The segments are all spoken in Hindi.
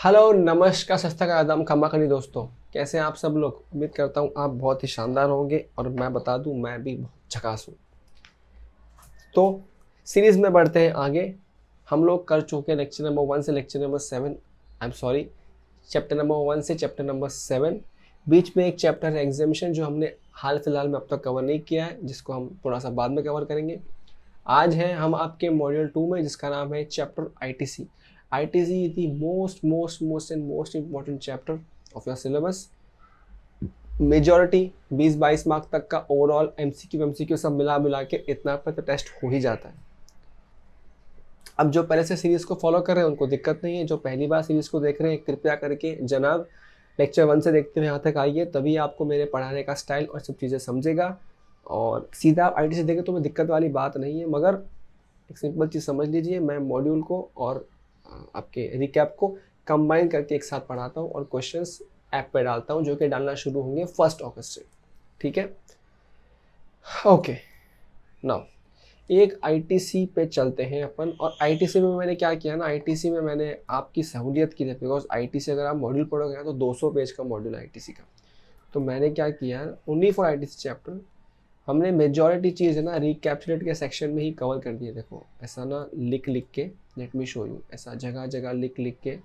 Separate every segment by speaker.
Speaker 1: हेलो नमस्कार सत श्री अकाल आदाब खमा खनी दोस्तों, कैसे हैं आप सब लोग। उम्मीद करता हूँ आप बहुत ही शानदार होंगे और मैं बता दूँ मैं भी बहुत झकास हूँ। तो सीरीज में बढ़ते हैं आगे। हम लोग कर चुके हैं लेक्चर नंबर 1 से lecture number 7, I am sorry, chapter number 1 से चैप्टर नंबर 7। बीच में एक चैप्टर है एग्जामिशन जो हमने हाल फिलहाल में अब तक कवर नहीं किया है, जिसको हम थोड़ा सा बाद में कवर करेंगे। आज है हम आपके मॉड्यूल 2 में, जिसका नाम है chapter ITC. ITC is the most important chapter of your syllabus. Majority 20-22 mark तक का ओवरऑल एमसीक्यू सब मिला के इतना पर तो टेस्ट हो ही जाता है। अब जो पहले से सीरीज को फॉलो कर रहे हैं उनको दिक्कत नहीं है, जो पहली बार सीरीज को देख रहे हैं कृपया करके जनाब लेक्चर 1 से देखते हुए यहाँ तक आइए, तभी आपको मेरे पढ़ाने का स्टाइल और सब चीज़ें समझेगा। और सीधा आप आईटी से देखें तो दिक्कत वाली बात नहीं है, मगर एक सिंपल चीज़ समझ लीजिए, मैं मॉड्यूल को और आपके रिकैप को कंबाइन करके एक साथ पढ़ाता हूँ और क्वेश्चंस ऐप पे डालता हूँ, जो कि डालना शुरू होंगे 1 अगस्त से। ठीक है, ओके। नाउ एक आईटीसी पे चलते हैं अपन। और आईटीसी में मैंने क्या किया ना, आईटीसी में मैंने आपकी सहूलियत की थी, बिकॉज आईटीसी अगर आप मॉड्यूल पढ़ोगे ना तो 200 पेज का मॉड्यूल आईटीसी का। तो मैंने क्या किया, ओनली फॉर आईटीसी चैप्टर हमने मेजॉरिटी चीज़ है ना रिकैप्चुलेट के सेक्शन में ही कवर कर दिए। देखो ऐसा ना लिख के, लेट मी शो यू, ऐसा जगह जगह लिख के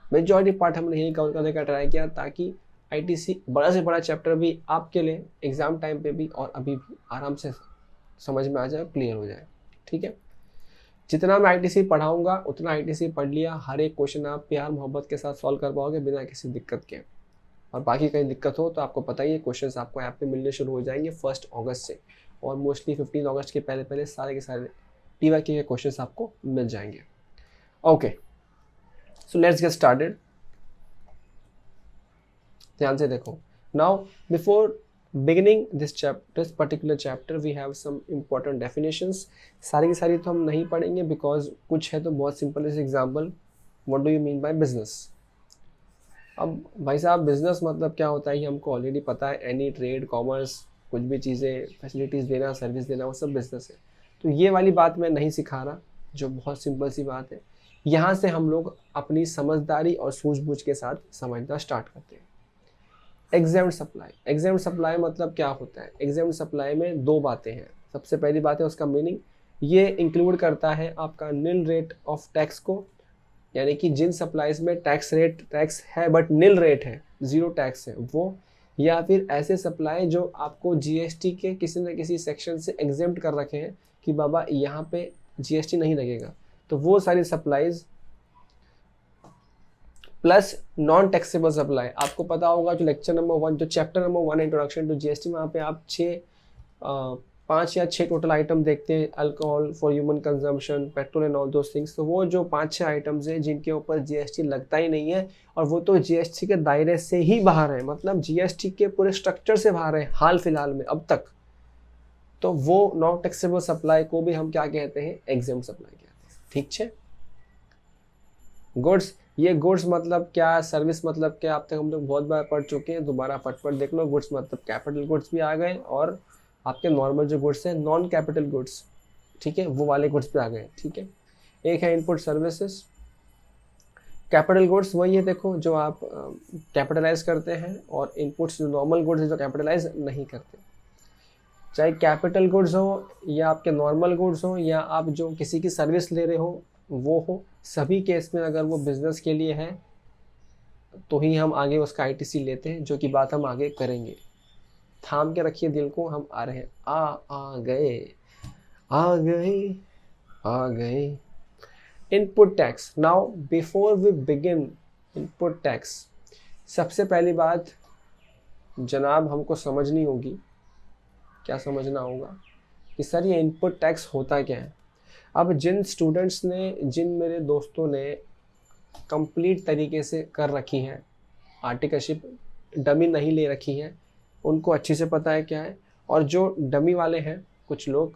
Speaker 1: मेजॉरिटी पार्ट हमने यही कवर करने का ट्राई किया, ताकि आईटीसी बड़ा से बड़ा चैप्टर भी आपके लिए एग्ज़ाम टाइम पे भी और अभी भी आराम से समझ में आ जाए, क्लियर हो जाए। ठीक है, जितना मैं आईटीसी पढ़ाऊंगा उतना आईटीसी पढ़ लिया, हर एक क्वेश्चन आप प्यार मोहब्बत के साथ सॉल्व कर पाओगे बिना किसी दिक्कत के। और बाकी कहीं दिक्कत हो तो आपको पता ही है, क्वेश्चंस आपको ऐप पे मिलने शुरू हो जाएंगे 1 अगस्त से, और मोस्टली 15 अगस्त के पहले पहले सारे के सारे टीवाईक्यू के क्वेश्चंस आपको मिल जाएंगे। Okay, so let's get started. ध्यान से देखो। Now before beginning this particular chapter we have some important definitions. सारी की सारी तो हम नहीं पढ़ेंगे, बिकॉज कुछ है तो बहुत सिंपल। इस example, what do you mean by business. अब भाई साहब बिजनेस मतलब क्या होता है ये हमको ऑलरेडी पता है। एनी ट्रेड, कॉमर्स, कुछ भी चीज़ें, फैसिलिटीज़ देना, सर्विस देना, वो सब बिजनेस है। तो ये वाली बात मैं नहीं सिखा रहा, जो बहुत सिंपल सी बात है। यहाँ से हम लोग अपनी समझदारी और सूझबूझ के साथ समझना स्टार्ट करते हैं। Examined supply. एग्जाम्ड सप्लाई मतलब क्या होता है। एग्जाम्ड सप्लाई में दो बातें हैं। सबसे पहली बात है उसका मीनिंग, ये इंक्लूड करता है आपका निल रेट ऑफ टैक्स को, यानी कि जिन सप्लाईज में टैक्स है बट निल रेट है, जीरो टैक्स है वो, या फिर ऐसे सप्लाई जो आपको जीएसटी के किसी न किसी सेक्शन से एग्जेम्प्ट कर रखे हैं कि बाबा यहाँ पे जीएसटी नहीं लगेगा, तो वो सारी supplies. Plus non taxable supply, आपको पता होगा जो लेक्चर नंबर 1, जो chapter number 1 introduction to GST, वहाँ पे आप 5 या 6 टोटल आइटम देखते हैं। Alcohol for human consumption, petrol and all those things. तो वो जो 5-6 आइटम्स हैं जिनके ऊपर जीएसटी लगता ही नहीं है, और वो तो जीएसटी के दायरे से ही बाहर है, मतलब जीएसटी के पूरे स्ट्रक्चर से बाहर है हाल फिलहाल में अब तक, तो वो नॉन टैक्सेबल सप्लाई को भी हम क्या कहते हैं, एग्जेम्प्ट सप्लाई कहते हैं। ठीक है। गुड्स, ये गुड्स मतलब क्या, सर्विस मतलब क्या, अब तक हम लोग बहुत बार पढ़ चुके हैं, दोबारा फटफट देख लो। गुड्स मतलब कैपिटल गुड्स भी आ गए, और आपके नॉर्मल जो गुड्स हैं नॉन कैपिटल गुड्स, ठीक है, वो वाले गुड्स भी आ गए। ठीक है, एक है इनपुट सर्विसेज। कैपिटल गुड्स वही है, देखो, जो आप कैपिटलाइज करते हैं, और इनपुट्स जो नॉर्मल गुड्स जो कैपिटलाइज नहीं करते। चाहे कैपिटल गुड्स हो, या आपके नॉर्मल गुड्स हो, या आप जो किसी की सर्विस ले रहे हो वो हो, सभी केस में अगर वो बिजनेस के लिए है तो ही हम आगे उसका आईटीसी लेते हैं, जो कि बात हम आगे करेंगे। थाम के रखिए दिल को, हम आ रहे हैं। आ गए, आ गए, आ गए। Input tax. Now before we begin input tax, सबसे पहली बात जनाब हमको समझनी होगी, क्या समझना होगा कि सर ये इनपुट टैक्स होता क्या है। अब जिन स्टूडेंट्स ने, जिन मेरे दोस्तों ने कंप्लीट तरीके से कर रखी है आर्टिकलशिप, डमी नहीं ले रखी है, उनको अच्छे से पता है क्या है। और जो डमी वाले हैं, कुछ लोग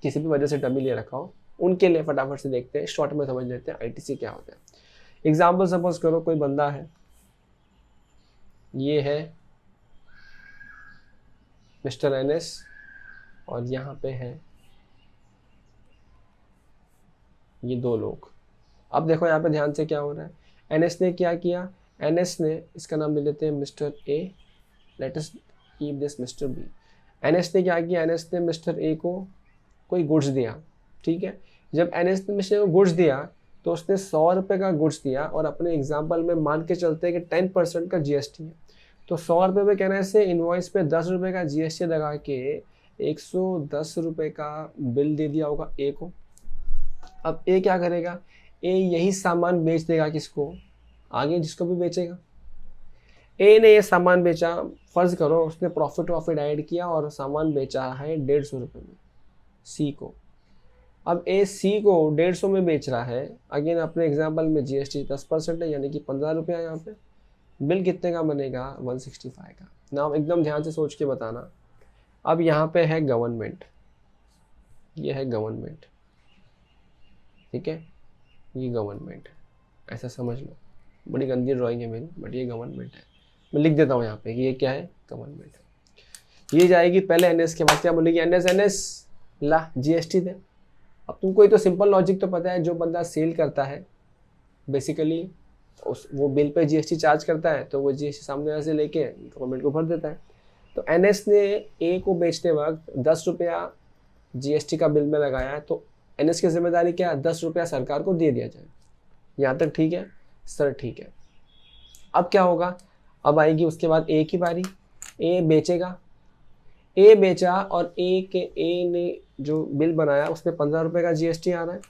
Speaker 1: किसी भी वजह से डमी ले रखा हो, उनके लिए फटाफट से देखते हैं, शॉर्ट में समझ लेते हैं आईटीसी क्या होता है। एग्जाम्पल सपोज करो कोई बंदा है, ये है मिस्टर एनएस, और यहाँ पे है ये दो लोग। अब देखो यहाँ पे ध्यान से क्या हो रहा है, एनएस ने क्या किया, एनएस ने, इसका नाम ले लेते हैं mister A, let us keep this mister B. एनएस ने क्या किया, एनएस ने मिस्टर ए को कोई गुड्स दिया, ठीक है। जब एनएस ने मिस्टर ए को गुड्स दिया तो उसने 100 रुपये का गुड्स दिया और अपने एग्जाम्पल में मान के चलते हैं कि 10% का जीएसटी है, तो 100 रुपये पे कहने से इन्वॉइस पे 10 रुपये का जीएसटी लगा के 110 रुपये का बिल दे दिया होगा ए को। अब ए क्या करेगा, ए यही सामान बेच देगा किसको, आगे जिसको भी बेचेगा। ए ने ये सामान बेचा, फर्ज करो उसने प्रॉफिट ऐड किया और सामान बेचा है 150 रुपये में सी को। अब ए सी को 150 में बेच रहा है, अगेन अपने एग्जाम्पल में जीएसटी 10% है यानी कि 15 रुपया यहाँ पे। बिल कितने का बनेगा, 165 का। ना एकदम ध्यान से सोच के बताना। अब यहाँ पे है गवर्नमेंट, ये है गवर्नमेंट, ठीक है, ये गवर्नमेंट है, ऐसा समझ लो। बड़ी गंदी ड्राइंग है मेरी, बट ये गवर्नमेंट है। मैं लिख देता हूँ यहाँ पे कि ये क्या है, गवर्नमेंट है। ये जाएगी पहले एनएस के बाद क्या बोलेगी, एनएस ला जीएसटी दे। अब तुमको ये तो सिंपल लॉजिक तो पता है, जो बंदा सेल करता है बेसिकली वो बिल पे जीएसटी चार्ज करता है, तो वो जीएसटी सामने से लेके गवर्नमेंट को भर देता है। तो एनएस ने ए को बेचते वक्त 10 रुपया जीएसटी का बिल में लगाया है, तो एनएस की जिम्मेदारी क्या है, 10 रुपया सरकार को दे दिया जाए। यहाँ तक ठीक है सर, ठीक है। अब क्या होगा, अब आएगी उसके बाद ए की बारी। ए बेचेगा, ए बेचा और ए ने जो बिल बनाया उसमें 15 रुपये का जीएसटी आ रहा है।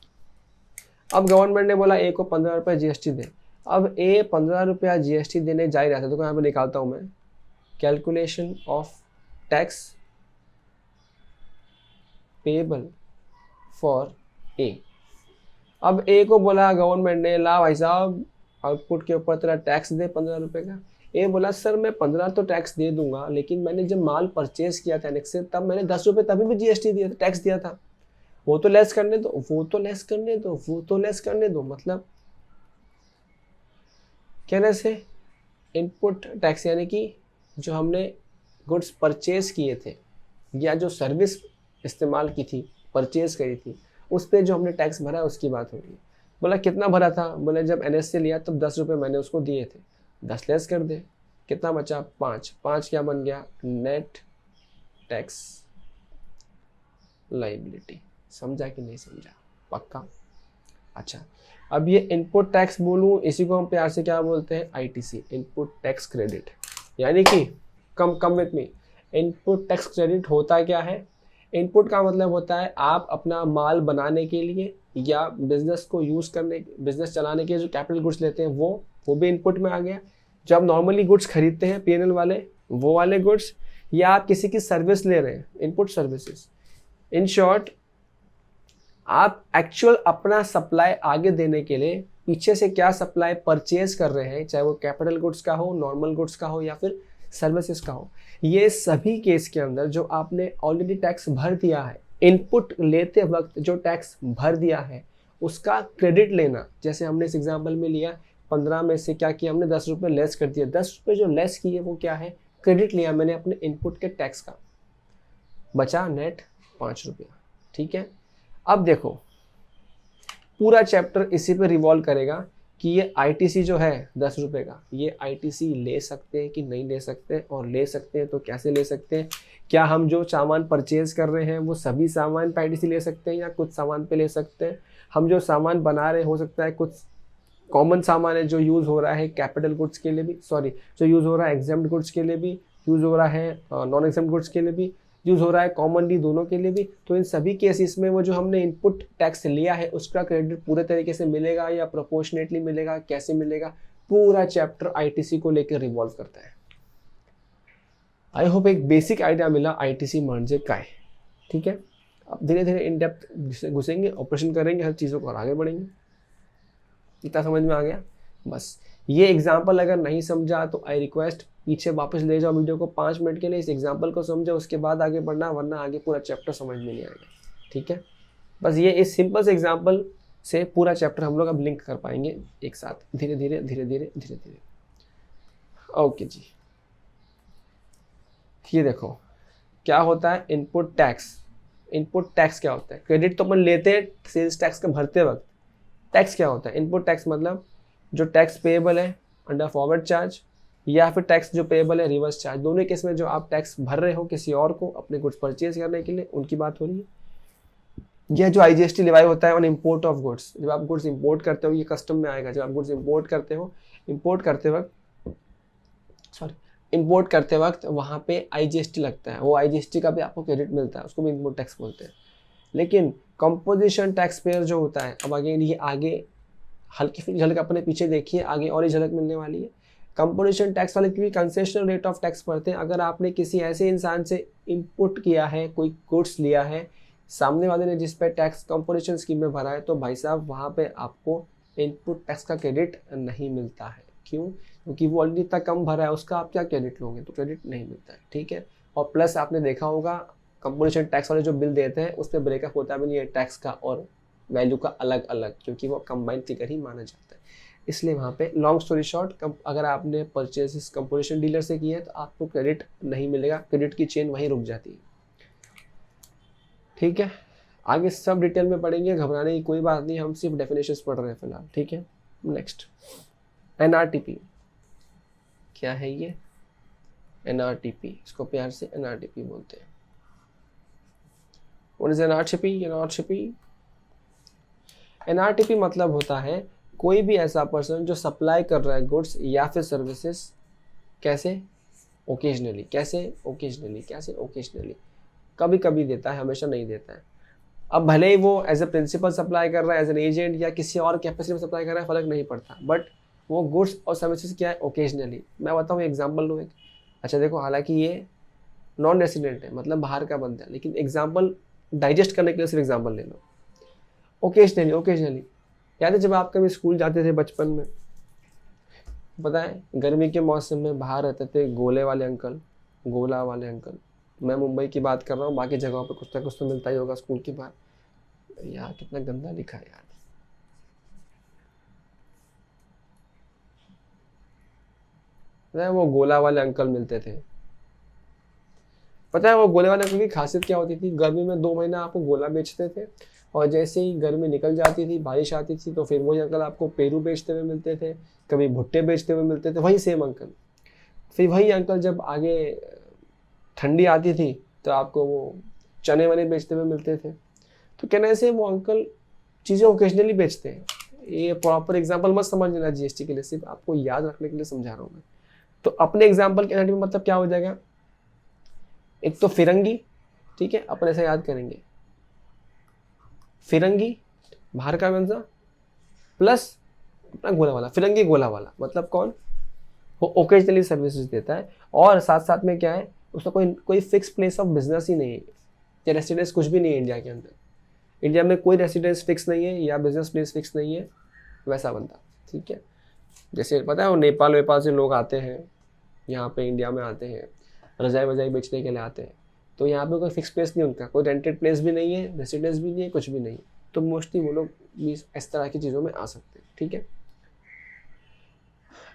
Speaker 1: अब गवर्नमेंट ने बोला ए को 15 रुपये जीएसटी दे। अब ए 15 रुपया जीएसटी देने जा ही रहा था, तो यहाँ पे निकालता हूँ मैं, calculation of tax payable for a. अब ए को बोला गवर्नमेंट ने, ला भाई साहब आउटपुट के ऊपर तेरा टैक्स दे 15 रुपये का। ए बोला सर मैं 15 तो टैक्स दे दूंगा, लेकिन मैंने जब माल परचेज किया था एनेक्स से तब मैंने 10 रुपये तभी भी जीएसटी दिया था, टैक्स दिया था। वो तो लेस करने दो, वो तो लेस करने दो, वो तो लेस करने दो। मतलब कहने से इनपुट टैक्स यानी कि जो हमने गुड्स परचेज किए थे या जो सर्विस इस्तेमाल की थी, परचेज करी थी, उस पर जो हमने टैक्स भरा उसकी बात हो रही है। बोला कितना भरा था, बोले जब एनएस से लिया तब 10 रुपये मैंने उसको दिए थे, 10 लेस कर दे, कितना बचा 5 क्या बन गया, नेट टैक्स लाइबिलिटी। समझा कि नहीं समझा, पक्का। अच्छा, अब ये इनपुट टैक्स बोलूँ, इसी को हम प्यार से क्या बोलते हैं, आईटीसी, इनपुट टैक्स क्रेडिट। यानी कि come with me, input tax credit होता क्या है, इनपुट का मतलब होता है आप अपना माल बनाने के लिए या बिजनेस को यूज़ करने, बिजनेस चलाने के लिए जो कैपिटल गुड्स लेते हैं वो भी इनपुट में आ गया। जो आप नॉर्मली गुड्स खरीदते हैं पीएनएल वाले, वो वाले गुड्स, या आप किसी की सर्विस ले रहे हैं, इनपुट सर्विसेज। इन शॉर्ट आप एक्चुअल अपना सप्लाई आगे देने के लिए पीछे से क्या सप्लाई परचेज कर रहे हैं, चाहे वो कैपिटल गुड्स का हो, नॉर्मल गुड्स का हो या फिर सर्विसेज का हो, ये सभी केस के अंदर जो आपने ऑलरेडी टैक्स भर दिया है, इनपुट लेते वक्त जो टैक्स भर दिया है उसका क्रेडिट लेना। जैसे हमने इस एग्जांपल में लिया 15 में से क्या किया हमने, 10 रुपये लेस कर दिया। 10 रुपये जो लेस किए वो क्या है, क्रेडिट लिया मैंने अपने इनपुट के टैक्स का, बचा नेट 5 रुपया। ठीक है, अब देखो पूरा चैप्टर इसी पे रिवॉल्व करेगा कि ये आईटीसी जो है 10 रुपये का, ये आईटीसी ले सकते हैं कि नहीं ले सकते, और ले सकते हैं तो कैसे ले सकते हैं। क्या हम जो सामान परचेज कर रहे हैं वो सभी सामान पे आईटीसी ले सकते हैं या कुछ सामान पे ले सकते हैं। हम जो सामान बना रहे, हो सकता है कुछ कॉमन सामान है जो यूज़ हो रहा है कैपिटल गुड्स के लिए भी, सॉरी जो यूज़ हो रहा है एग्जाम्प्ट गुड्स के लिए भी, यूज़ हो रहा है नॉन एग्जाम्प्ट गुड्स के लिए भी, यूज़ हो रहा है कॉमनली दोनों के लिए भी। तो इन सभी केसेस में वो जो हमने इनपुट टैक्स लिया है उसका क्रेडिट पूरे तरीके से मिलेगा या प्रोपोर्शनेटली मिलेगा, कैसे मिलेगा, पूरा चैप्टर आईटीसी को लेकर रिवॉल्व करता है। आई होप एक बेसिक आइडिया मिला आईटीसी म्हणजे काय। ठीक है, अब धीरे धीरे इन डेप्थ घुसेंगे, ऑपरेशन करेंगे, हर चीज़ों को और आगे बढ़ेंगे। इतना समझ में आ गया? बस ये एग्जाम्पल अगर नहीं समझा तो आई रिक्वेस्ट पीछे वापस ले जाओ वीडियो को 5 मिनट के लिए, इस एग्जाम्पल को समझो, उसके बाद आगे बढ़ना, वरना आगे पूरा चैप्टर समझ में नहीं आएगा। ठीक है, बस ये इस सिंपल से एग्जाम्पल से पूरा चैप्टर हम लोग अब लिंक कर पाएंगे एक साथ, धीरे धीरे धीरे धीरे धीरे धीरे। ओके जी, ये देखो क्या होता है इनपुट टैक्स। इनपुट टैक्स क्या होता है, क्रेडिट तो अपन लेते हैं सेल्स टैक्स का भरते वक्त। टैक्स क्या होता है, इनपुट टैक्स मतलब जो टैक्स पेएबल है अंडर फॉरवर्ड चार्ज, या फिर टैक्स जो पेएबल है रिवर्स चार्ज। दोनों केस में जो आप टैक्स भर रहे हो किसी और को अपने गुड्स परचेज करने के लिए, उनकी बात हो रही है। यह जो IGST लिवाई होता है ऑन इम्पोर्ट ऑफ गुड्स, जब आप गुड्स इंपोर्ट करते हो, ये कस्टम में आएगा। जब आप गुड्स इंपोर्ट करते हो, इंपोर्ट करते वक्त वहाँ पे IGST लगता है, वो IGST का भी आपको क्रेडिट मिलता है, उसको भी इनपुट टैक्स बोलते हैं। लेकिन कंपोजिशन टैक्स पेयर जो होता है, अब अगेन ये आगे हल्की फुल्की झलक अपने पीछे देखिए, आगे और ही झलक मिलने वाली है। कंपोजिशन टैक्स वाले क्योंकि कंसेशनल रेट ऑफ टैक्स पड़ते हैं। अगर आपने किसी ऐसे इंसान से इनपुट किया है, कोई गुड्स लिया है, सामने वाले ने जिस पे टैक्स कंपोजिशन स्कीम में भरा है, तो भाई साहब वहाँ पे आपको इनपुट टैक्स का क्रेडिट नहीं मिलता है। क्यों? क्योंकि वो ऑलरेडी इतना कम भरा है, उसका आप क्या क्रेडिट लोगे? तो क्रेडिट नहीं मिलता है, ठीक है। और प्लस आपने देखा होगा कंपोजिशन टैक्स वाले जो बिल देते हैं उसमें ब्रेकअप होता भी नहीं है टैक्स का और वैल्यू का अलग अलग, क्योंकि वो कंबाइंड फिगर ही माना जाता है। इसलिए वहाँ पे लॉन्ग स्टोरी शॉर्ट, अगर आपने परचेजेस कंपोजिशन डीलर से की है तो आपको क्रेडिट नहीं मिलेगा, क्रेडिट की चेन वहीं रुक जाती है, ठीक है। आगे सब डिटेल में पढ़ेंगे, घबराने की कोई बात नहीं, हम सिर्फ डेफिनेशंस पढ़ रहे हैं फिलहाल, ठीक है। नेक्स्ट NRTP क्या है ये? NRTP, इसको प्यार से NRTP बोलते हैं। What is NRTP? NRTP मतलब होता है कोई भी ऐसा पर्सन जो सप्लाई कर रहा है गुड्स या फिर सर्विसेज, कैसे? ओकेजनली। कभी कभी देता है, हमेशा नहीं देता है। अब भले ही वो एज ए प्रिंसिपल सप्लाई कर रहा है, एज एन एजेंट या किसी और कैपेसिटी में सप्लाई कर रहा है, फर्क नहीं पड़ता, बट वो गुड्स और सर्विसेज क्या है? ओकेजनली। मैं बताऊँ एग्जाम्पल लूँ एक। अच्छा देखो, हालांकि ये नॉन रेसिडेंट है, मतलब बाहर का बंदा है, लेकिन एग्जाम्पल डाइजेस्ट करने के लिए सिर्फ एग्जाम्पल ले लो। ओकेजनली याद है जब आप कभी स्कूल जाते थे बचपन में, पता है गर्मी के मौसम में बाहर रहते थे गोला वाले अंकल। मैं मुंबई की बात कर रहा हूँ, बाकी जगहों पे कुछ ना कुछ तो मिलता ही होगा स्कूल के बाहर। यार कितना गंदा लिखा है यार। पता है वो गोला वाले अंकल मिलते थे। पता है वो गोले वाले अंकल की खासियत क्या होती थी? गर्मी में 2 महीना आपको गोला बेचते थे, और जैसे ही गर्मी निकल जाती थी, बारिश आती थी, तो फिर वही अंकल आपको पेरू बेचते हुए मिलते थे, कभी भुट्टे बेचते हुए मिलते थे, वही सेम अंकल। फिर वही अंकल जब आगे ठंडी आती थी तो आपको वो चने वने बेचते हुए मिलते थे। तो कहने से वो अंकल चीज़ें ओकेजनली बेचते हैं। ये प्रॉपर एग्जाम्पल मत समझ लेना GST के लिए, सिर्फ आपको याद रखने के लिए समझा रहा हूँ मैं। तो अपने एग्जाम्पल के में मतलब क्या हो जाएगा? एक तो फिरंगी, ठीक है, अपन ऐसा याद करेंगे, फिरंगी बाहर का बंदा प्लस अपना गोला वाला, फिरंगी गोला वाला मतलब कौन? वो ओकेजनली सर्विसेज देता है, और साथ साथ में क्या है, उसका कोई फिक्स प्लेस ऑफ बिजनेस ही नहीं है, या रेसिडेंस कुछ भी नहीं है इंडिया के अंदर। इंडिया में कोई रेसिडेंस फिक्स नहीं है या बिजनेस प्लेस फिक्स नहीं है, वैसा बंदा, ठीक है। जैसे पता है वो नेपाल से लोग आते हैं यहाँ पे इंडिया में आते हैं, रजाई वजाई बेचने के लिए आते हैं, तो यहाँ पे कोई फिक्स प्लेस नहीं उनका, कोई रेंटेड प्लेस भी नहीं है, रेसिडेंस भी नहीं है, कुछ भी नहीं, तो मोस्टली वो लोग भी इस तरह की चीज़ों में आ सकते हैं, ठीक है।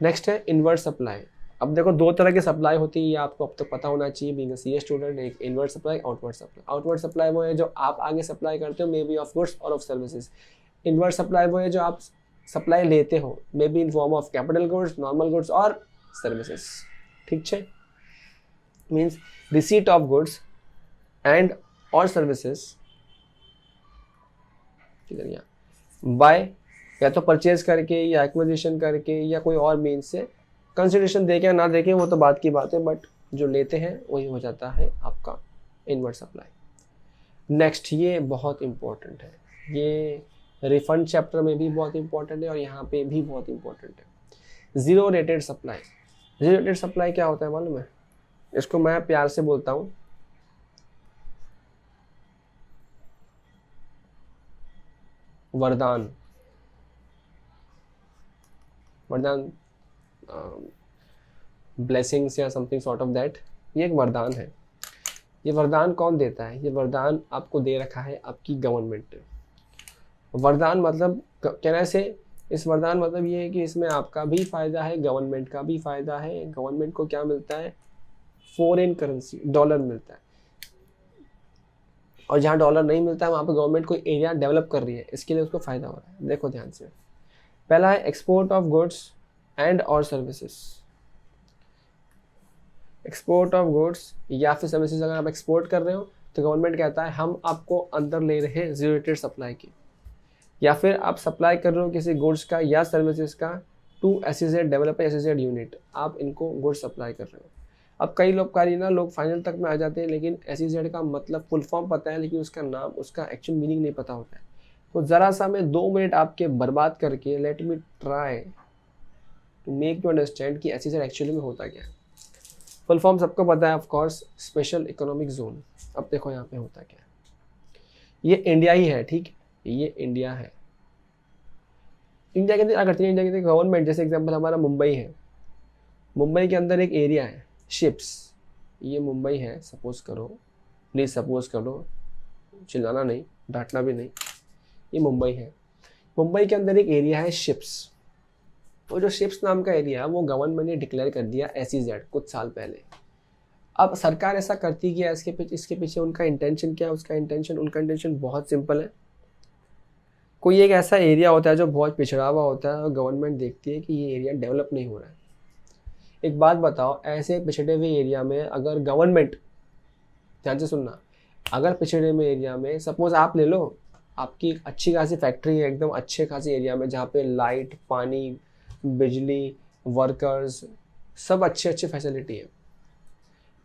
Speaker 1: नेक्स्ट है इनवर्ट सप्लाई। अब देखो 2 तरह की सप्लाई होती है, ये आपको अब तक पता होना चाहिए बीइंग अ सीए स्टूडेंट। एक inward supply, outward supply. Outward supply वो है जो आप आगे सप्लाई करते हो, मे बी ऑफ गुड्स और ऑफ सर्विसेज। इनवर्ट सप्लाई वो है जो आप सप्लाई लेते हो, may be in form of capital goods, normal goods और सर्विसेज, ठीक है। Means receipt of goods and और सर्विसेज बाय या तो परचेज करके या एक्विजिशन करके या कोई और मीन्स से, कंसिडरेशन देके या ना देके वो तो बात की बात है, बट जो लेते हैं वही हो जाता है आपका इनवर्ट सप्लाई। नेक्स्ट, ये बहुत इंपॉर्टेंट है, ये रिफंड चैप्टर में भी बहुत इंपॉर्टेंट है और यहाँ पे भी बहुत इंपॉर्टेंट है। Zero rated supply. Zero rated supply क्या होता है मालूम है? इसको मैं प्यार से बोलता हूँ वरदान। ब्लेसिंग्स या समथिंग सॉर्ट ऑफ दैट, ये एक वरदान है। ये वरदान कौन देता है? ये वरदान आपको दे रखा है आपकी गवर्नमेंट ने। वरदान मतलब कहने से, इस वरदान मतलब ये है कि इसमें आपका भी फायदा है, गवर्नमेंट का भी फायदा है। गवर्नमेंट को क्या मिलता है? फॉरेन करेंसी, डॉलर मिलता है, और जहाँ डॉलर नहीं मिलता है वहाँ पे गवर्नमेंट कोई एरिया डेवलप कर रही है, इसके लिए उसको फायदा हो रहा है। देखो ध्यान से, पहला है एक्सपोर्ट ऑफ गुड्स एंड और सर्विसेज। एक्सपोर्ट ऑफ गुड्स या फिर सर्विसेज अगर आप एक्सपोर्ट कर रहे हो तो गवर्नमेंट कहता है हम आपको अंदर ले रहे हैं जीरो रेटेड सप्लाई की, या फिर आप सप्लाई कर रहे हो किसी गुड्स का या सर्विसेज का to SEZ developer SEZ unit, आप इनको गुड्स सप्लाई कर रहे हो। अब कई लोग फाइनल तक में आ जाते हैं लेकिन एसईजेड का मतलब फुल फॉर्म पता है लेकिन उसका नाम, उसका एक्चुअल मीनिंग नहीं पता होता है। तो ज़रा सा मैं 2 मिनट आपके बर्बाद करके let me try to make you understand कि एसईजेड एक्चुअली में होता क्या है। फुल फॉर्म सबको पता है of course, special economic zone. अब देखो यहाँ पे होता क्या है, ये इंडिया ही है, ठीक है, ये इंडिया है। इंडिया के अंदर क्या करती है, इंडिया के गवर्नमेंट, जैसे एग्जांपल हमारा मुंबई है, मुंबई के अंदर एक एरिया है शिप्स, ये मुंबई है सपोज करो, प्लीज सपोज करो, चिल्लाना नहीं, डांटना भी नहीं, ये मुंबई है। मुंबई के अंदर एक एरिया है शिप्स, वो जो शिप्स नाम का एरिया है वो गवर्नमेंट ने डिक्लेयर कर दिया एसईजेड कुछ साल पहले। अब सरकार ऐसा करती क्या है, इसके पीछे उनका इंटेंशन क्या है, उनका इंटेंशन बहुत सिंपल है। कोई एक ऐसा एरिया होता है जो बहुत पिछड़ा हुआ होता है और गवर्नमेंट देखती है कि ये एरिया डेवलप नहीं हो रहा है। एक बात बताओ, ऐसे पिछड़े हुए एरिया में अगर गवर्नमेंट, ध्यान से सुनना, अगर पिछड़े हुए एरिया में सपोज आप ले लो, आपकी अच्छी खासी फैक्ट्री है एकदम अच्छे खासी एरिया में जहाँ पे लाइट, पानी, बिजली, वर्कर्स, सब अच्छे फैसिलिटी है।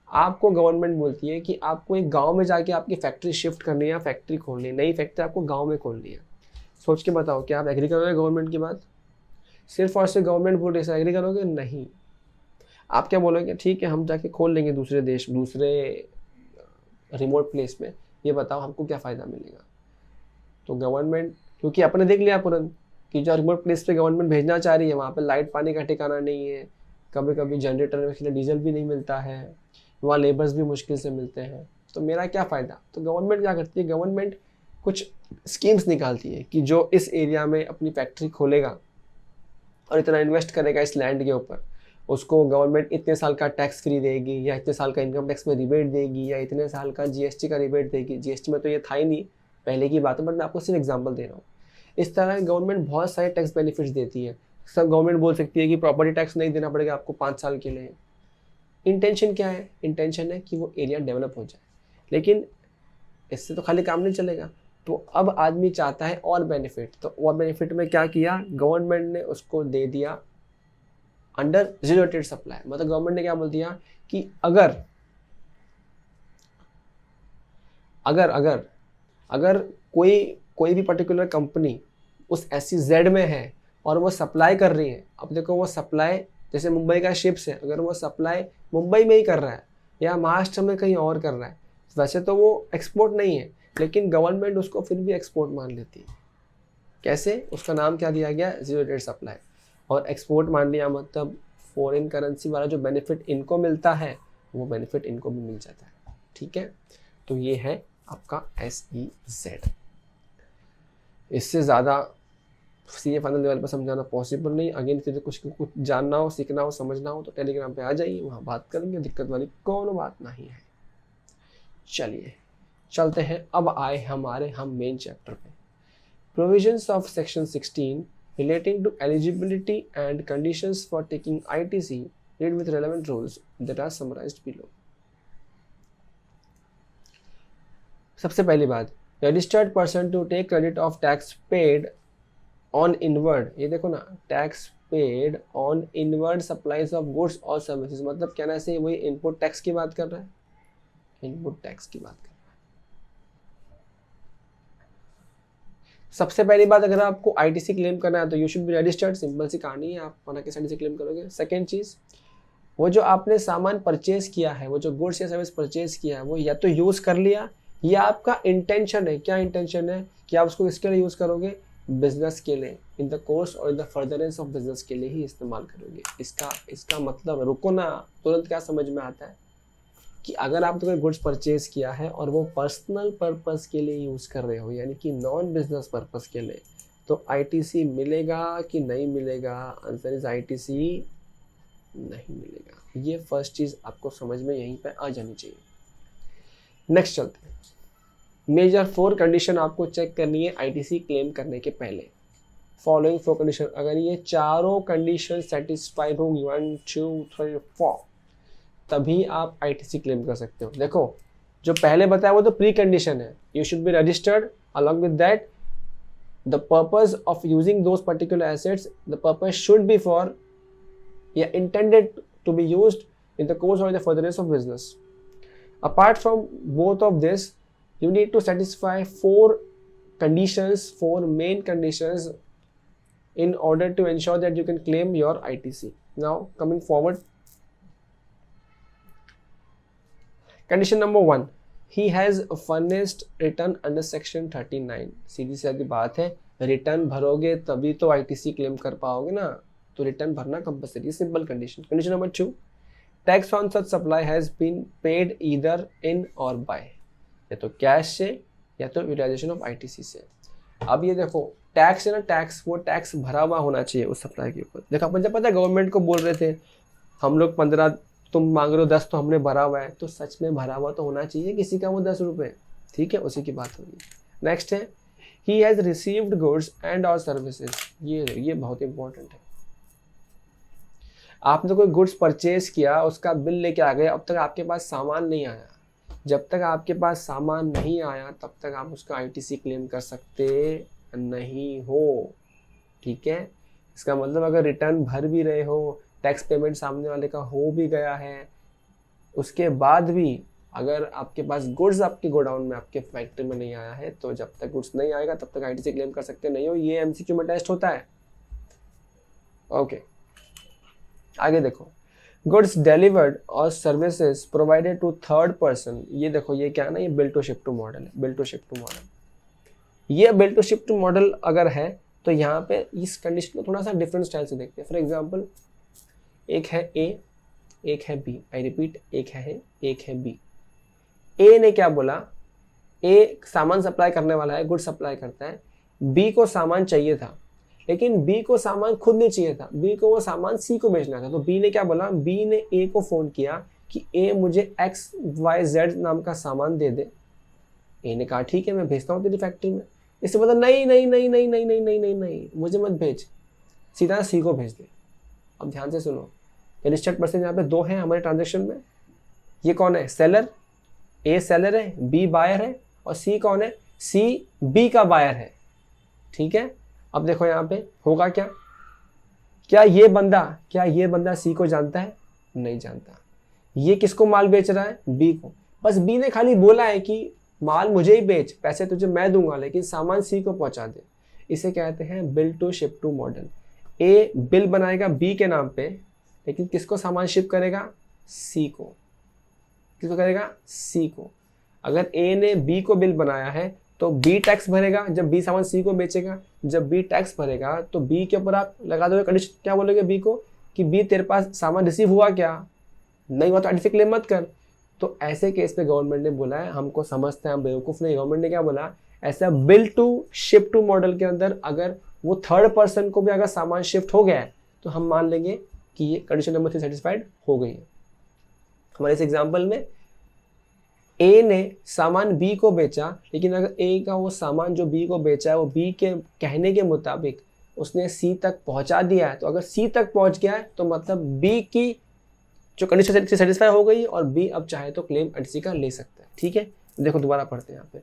Speaker 1: आपको गवर्नमेंट बोलती है कि आपको एक गांव में जाके आपकी फैक्ट्री शिफ्ट करनी है, फैक्ट्री खोलनी है, नई फैक्ट्री आपको गांव में खोलनी है। सोच के बताओ, क्या आप एग्री करोगे गवर्नमेंट की बात? सिर्फ और सिर्फ गवर्नमेंट बोल रही है, एग्री करोगे? नहीं। आप क्या बोलोगे, ठीक है हम जाके खोल लेंगे दूसरे देश, दूसरे रिमोट प्लेस में, ये बताओ हमको क्या फ़ायदा मिलेगा? तो गवर्नमेंट, क्योंकि अपने देख लिया तुरंत कि जो रिमोट प्लेस पे गवर्नमेंट भेजना चाह रही है वहाँ पे लाइट पानी का ठिकाना नहीं है, कभी कभी जनरेटर में के लिए डीजल भी नहीं मिलता है, वहाँ लेबर्स भी मुश्किल से मिलते हैं, तो मेरा क्या फ़ायदा? तो गवर्नमेंट क्या करती है, गवर्नमेंट कुछ स्कीम्स निकालती है कि जो इस एरिया में अपनी फैक्ट्री खोलेगा और इतना इन्वेस्ट करेगा इस लैंड के ऊपर, उसको गवर्नमेंट इतने साल का टैक्स फ्री देगी, या इतने साल का इनकम टैक्स में रिबेट देगी, या इतने साल का जीएसटी का रिबेट देगी। जीएसटी में तो ये था ही नहीं, पहले की बात है, बट मैं आपको सिर्फ एग्जांपल दे रहा हूँ। इस तरह गवर्नमेंट बहुत सारे टैक्स बेनिफिट्स देती है। सब गवर्नमेंट बोल सकती है कि प्रॉपर्टी टैक्स नहीं देना पड़ेगा आपको 5 साल के लिए। इंटेंशन क्या है? इंटेंशन है कि वो एरिया डेवलप हो जाए, लेकिन इससे तो खाली काम नहीं चलेगा। तो अब आदमी चाहता है और बेनिफिट, तो और बेनिफिट में क्या किया, गवर्नमेंट ने उसको दे दिया अंडर जीरो रेटेड सप्लाई। मतलब गवर्नमेंट ने क्या बोल दिया कि अगर अगर अगर अगर कोई भी पर्टिकुलर कंपनी उस एसईजेड में है और वो सप्लाई कर रही है, अब देखो वो सप्लाई, जैसे मुंबई का शिप्स है, अगर वो सप्लाई मुंबई में ही कर रहा है या महाराष्ट्र में कहीं और कर रहा है, वैसे तो वो एक्सपोर्ट नहीं है, लेकिन गवर्नमेंट उसको फिर भी एक्सपोर्ट मान लेती है। कैसे? उसका नाम क्या दिया गया, जीरो रेटेड सप्लाई। और एक्सपोर्ट मान लिया मतलब फॉरेन करेंसी वाला जो बेनिफिट इनको मिलता है वो बेनिफिट इनको भी मिल जाता है। ठीक है, तो ये है आपका SEZ। इससे ज़्यादा सीए फाइनल लेवल पर समझाना पॉसिबल नहीं। अगेन फिर कुछ जानना हो, सीखना हो, समझना हो तो टेलीग्राम पे आ जाइए, वहाँ बात करेंगे, दिक्कत वाली कौन बात नहीं है। चलिए चलते हैं, अब आए हम मेन चैप्टर पे। Provisions of section 16 relating to eligibility and conditions for taking ITC, read with relevant rules that are summarized below. सबसे पहली बात, registered person to take credit of tax paid on inward, ये देखो ना, tax paid on inward supplies of goods or services, मतलब कहना से वही इनपुट टैक्स की बात कर रहा है, इनपुट टैक्स की बात कर रहा है। सबसे पहली बात, अगर आपको आईटीसी क्लेम करना है तो you should be registered, simple सी कहानी है, आप वरना किस आईटीसी क्लेम करोगे। सेकेंड चीज़, वो जो आपने सामान परचेज किया है, वो जो गुड्स या सर्विस परचेज किया है, वो या तो यूज़ कर लिया या आपका इंटेंशन है, क्या इंटेंशन है कि आप उसको किसके लिए यूज़ करोगे, बिजनेस के लिए, इन द कोर्स और in the furtherance of business के लिए ही इस्तेमाल करोगे। इसका मतलब, रुको ना, तुरंत क्या समझ में आता है कि अगर आप कोई गुड्स परचेज किया है और वो पर्सनल पर्पस के लिए यूज़ कर रहे हो, यानी कि नॉन बिजनेस पर्पस के लिए, तो आईटीसी मिलेगा कि नहीं मिलेगा? आंसर इज आईटीसी नहीं मिलेगा। ये फर्स्ट चीज़ आपको समझ में यहीं पे आ जानी चाहिए। नेक्स्ट चलते हैं। मेजर 4 कंडीशन आपको चेक करनी है आईटीसी क्लेम करने के पहले। फॉलोइंग 4 कंडीशन, अगर ये चारों कंडीशन सेटिस्फाइड होगी 1 2 3 4 तभी आप आईटीसी क्लेम कर सकते हो। देखो जो पहले बताया वो तो प्री कंडीशन है, you should be registered, along with that the purpose of using those particular assets, the purpose should be for या intended to be used in the course or the furtherance of business. Apart from both of this, you need to satisfy 4 conditions, 4 main conditions in order to ensure that you can claim your ITC. Now coming forward, condition number 1, he has furnished return under section 39. सीधी सादी बात है, रिटर्न भरोगे तभी तो ITC क्लेम कर पाओगे ना, तो रिटर्न भरना compulsory, simple condition. Condition number 2, tax on such supply has been paid either in or by, या तो कैश से या तो यूटिलाइजेशन ऑफ आईटीसी से। अब ये देखो टैक्स है ना, टैक्स वो टैक्स भरा हुआ होना चाहिए उस सप्लाई के ऊपर। देखो अपन जब पता है गवर्नमेंट को बोल रहे थे हम लोग 15 तुम मांग रहे हो 10 तो हमने भरा हुआ है, तो सच में भरा हुआ तो होना चाहिए किसी का वो 10 रुपये, ठीक है, उसी की बात होगी। नेक्स्ट है he has received goods and और सर्विसेज, ये बहुत इंपॉर्टेंट है। आपने कोई गुड्स परचेज किया, उसका बिल लेके आ गए, अब तक आपके पास सामान नहीं आया, जब तक आपके पास सामान नहीं आया तब तक आप उसका आईटीसी क्लेम कर सकते नहीं हो, ठीक है। इसका मतलब अगर रिटर्न भर भी रहे हो, टैक्स पेमेंट सामने वाले का हो भी गया है, उसके बाद भी अगर आपके पास गुड्स आपके गोडाउन में आपके फैक्ट्री में नहीं आया है, तो जब तक गुड्स नहीं आएगा तब तक आईटीसी क्लेम कर सकते नहीं हो। ये एमसीक्यू में टेस्ट होता है। ओके आगे देखो, गुड्स डिलीवर्ड और services provided to third person, ये देखो ये क्या है ना, ये bill to ship to model है, bill to ship to model. ये bill to ship to model अगर है तो यहाँ पे इस कंडीशन को थोड़ा सा डिफरेंट स्टाइल से देखते हैं। फॉर एग्जांपल एक है ए, एक है बी, आई रिपीट एक है बी। ए ने क्या बोला, ए सामान सप्लाई करने वाला है, गुड सप्लाई करता है, बी को सामान चाहिए था लेकिन बी को सामान खुद नहीं चाहिए था, बी को वो सामान सी को बेचना था। तो बी ने क्या बोला, बी ने ए को फोन किया कि ए मुझे XYZ नाम का सामान दे दे। ए ने कहा ठीक है मैं भेजता हूँ तेरी फैक्ट्री में। इससे बोला नहीं नहीं नहीं नहीं नहीं नहीं नहीं नहीं नहीं मुझे मत भेज, सीधा सी को भेज दे। अब ध्यान से सुनो, रजिस्टर्ड पर्सन यहाँ पे 2 हैं हमारे ट्रांजेक्शन में। ये कौन है, सेलर, ए सेलर है, बी बायर है, और सी कौन है, सी बी का बायर है, ठीक है। अब देखो यहाँ पे होगा क्या, क्या ये बंदा सी को जानता है, नहीं जानता। ये किसको माल बेच रहा है, बी को। बस बी ने खाली बोला है कि माल मुझे ही बेच, पैसे तुझे मैं दूंगा, लेकिन सामान सी को पहुंचा दे। इसे कहते हैं bill to ship to model. A bill बनाएगा बी के नाम पे, लेकिन किसको सामान शिप करेगा, सी को। किसको करेगा, सी को। अगर ए ने बी को बिल बनाया है तो बी टैक्स भरेगा जब बी सामान सी को बेचेगा। जब बी टैक्स भरेगा तो बी के ऊपर आप लगा दोगे कंडीशन, क्या बोलोगे बी को कि बी तेरे पास सामान रिसीव हुआ क्या, नहीं हुआ तो आईटीसी क्लेम मत कर। तो ऐसे केस पे गवर्नमेंट ने बोला है, हमको समझते हैं हम बेवकूफ़ नहीं, गवर्नमेंट ने क्या बोला, ऐसा bill to ship to model के अंदर अगर वो थर्ड पर्सन को भी अगर सामान शिफ्ट हो गया है तो हम मान लेंगे कि ये कंडीशन नंबर 3 सेटिस्फाइड हो गई है। हमारे इस एग्जाम्पल में ए ने सामान बी को बेचा, लेकिन अगर ए का वो सामान जो बी को बेचा है वो बी के कहने के मुताबिक उसने सी तक पहुंचा दिया है, तो अगर सी तक पहुंच गया है तो मतलब बी की जो कंडीशन सेटिस्फाई हो गई और बी अब चाहे तो क्लेम आईटीसी का ले सकता है, ठीक है। देखो दोबारा पढ़ते हैं यहाँ पे,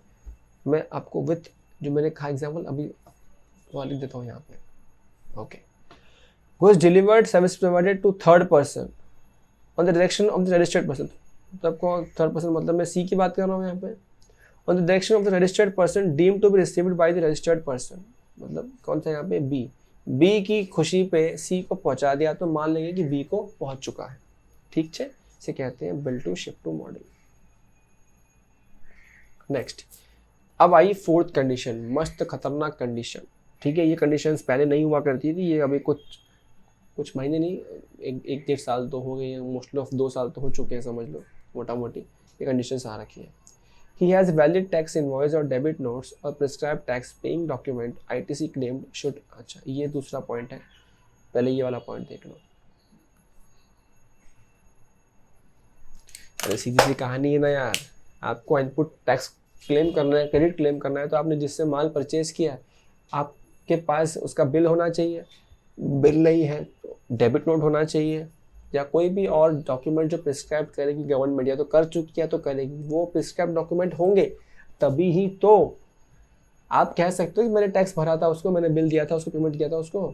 Speaker 1: मैं आपको विथ जो मैंने कहा एग्जाम्पल अभी वहाँ लिख देता हूँ यहाँ पे। Okay, goods delivered service provided to third person on the direction of the registered person. सबको थर्ड पर्सन मतलब मैं सी की बात कर रहा हूँ यहाँ पे। On the direction of the registered person deemed to be received by the registered person, मतलब कौन सा यहाँ पे, बी। बी की खुशी पे सी को पहुँचा दिया तो मान लेंगे कि बी को पहुँच चुका है, ठीक है। इसे कहते हैं bill to ship to model. Next, अब आई 4th कंडीशन, मस्त खतरनाक कंडीशन, ठीक है। ये कंडीशंस पहले नहीं हुआ करती थी, ये अभी कुछ महीने नहीं, 1-1.5 साल तो हो गए हैं, मोस्टली ऑफ 2 साल तो हो चुके हैं समझ लो, मोटा मोटी ये कंडीशंस आ रखी है। He has valid tax invoice और डेबिट नोट्स और prescribe tax paying document, ITC claimed should. अच्छा, ये दूसरा पॉइंट है, पहले ये वाला पॉइंट देख लो। अरे सीधी सी कहानी है ना यार, आपको इनपुट टैक्स क्लेम करना है, क्रेडिट क्लेम करना है, तो आपने जिससे माल परचेज किया है, आप आपके पास उसका बिल होना चाहिए, बिल नहीं है तो डेबिट नोट होना चाहिए, या कोई भी और डॉक्यूमेंट जो प्रिस्क्राइब करेगी गवर्नमेंट, या तो कर चुकी है तो करेगी, वो प्रिस्क्राइब डॉक्यूमेंट होंगे, तभी ही तो आप कह सकते हो कि मैंने टैक्स भरा था उसको, मैंने बिल दिया था उसको, पेमेंट किया था उसको,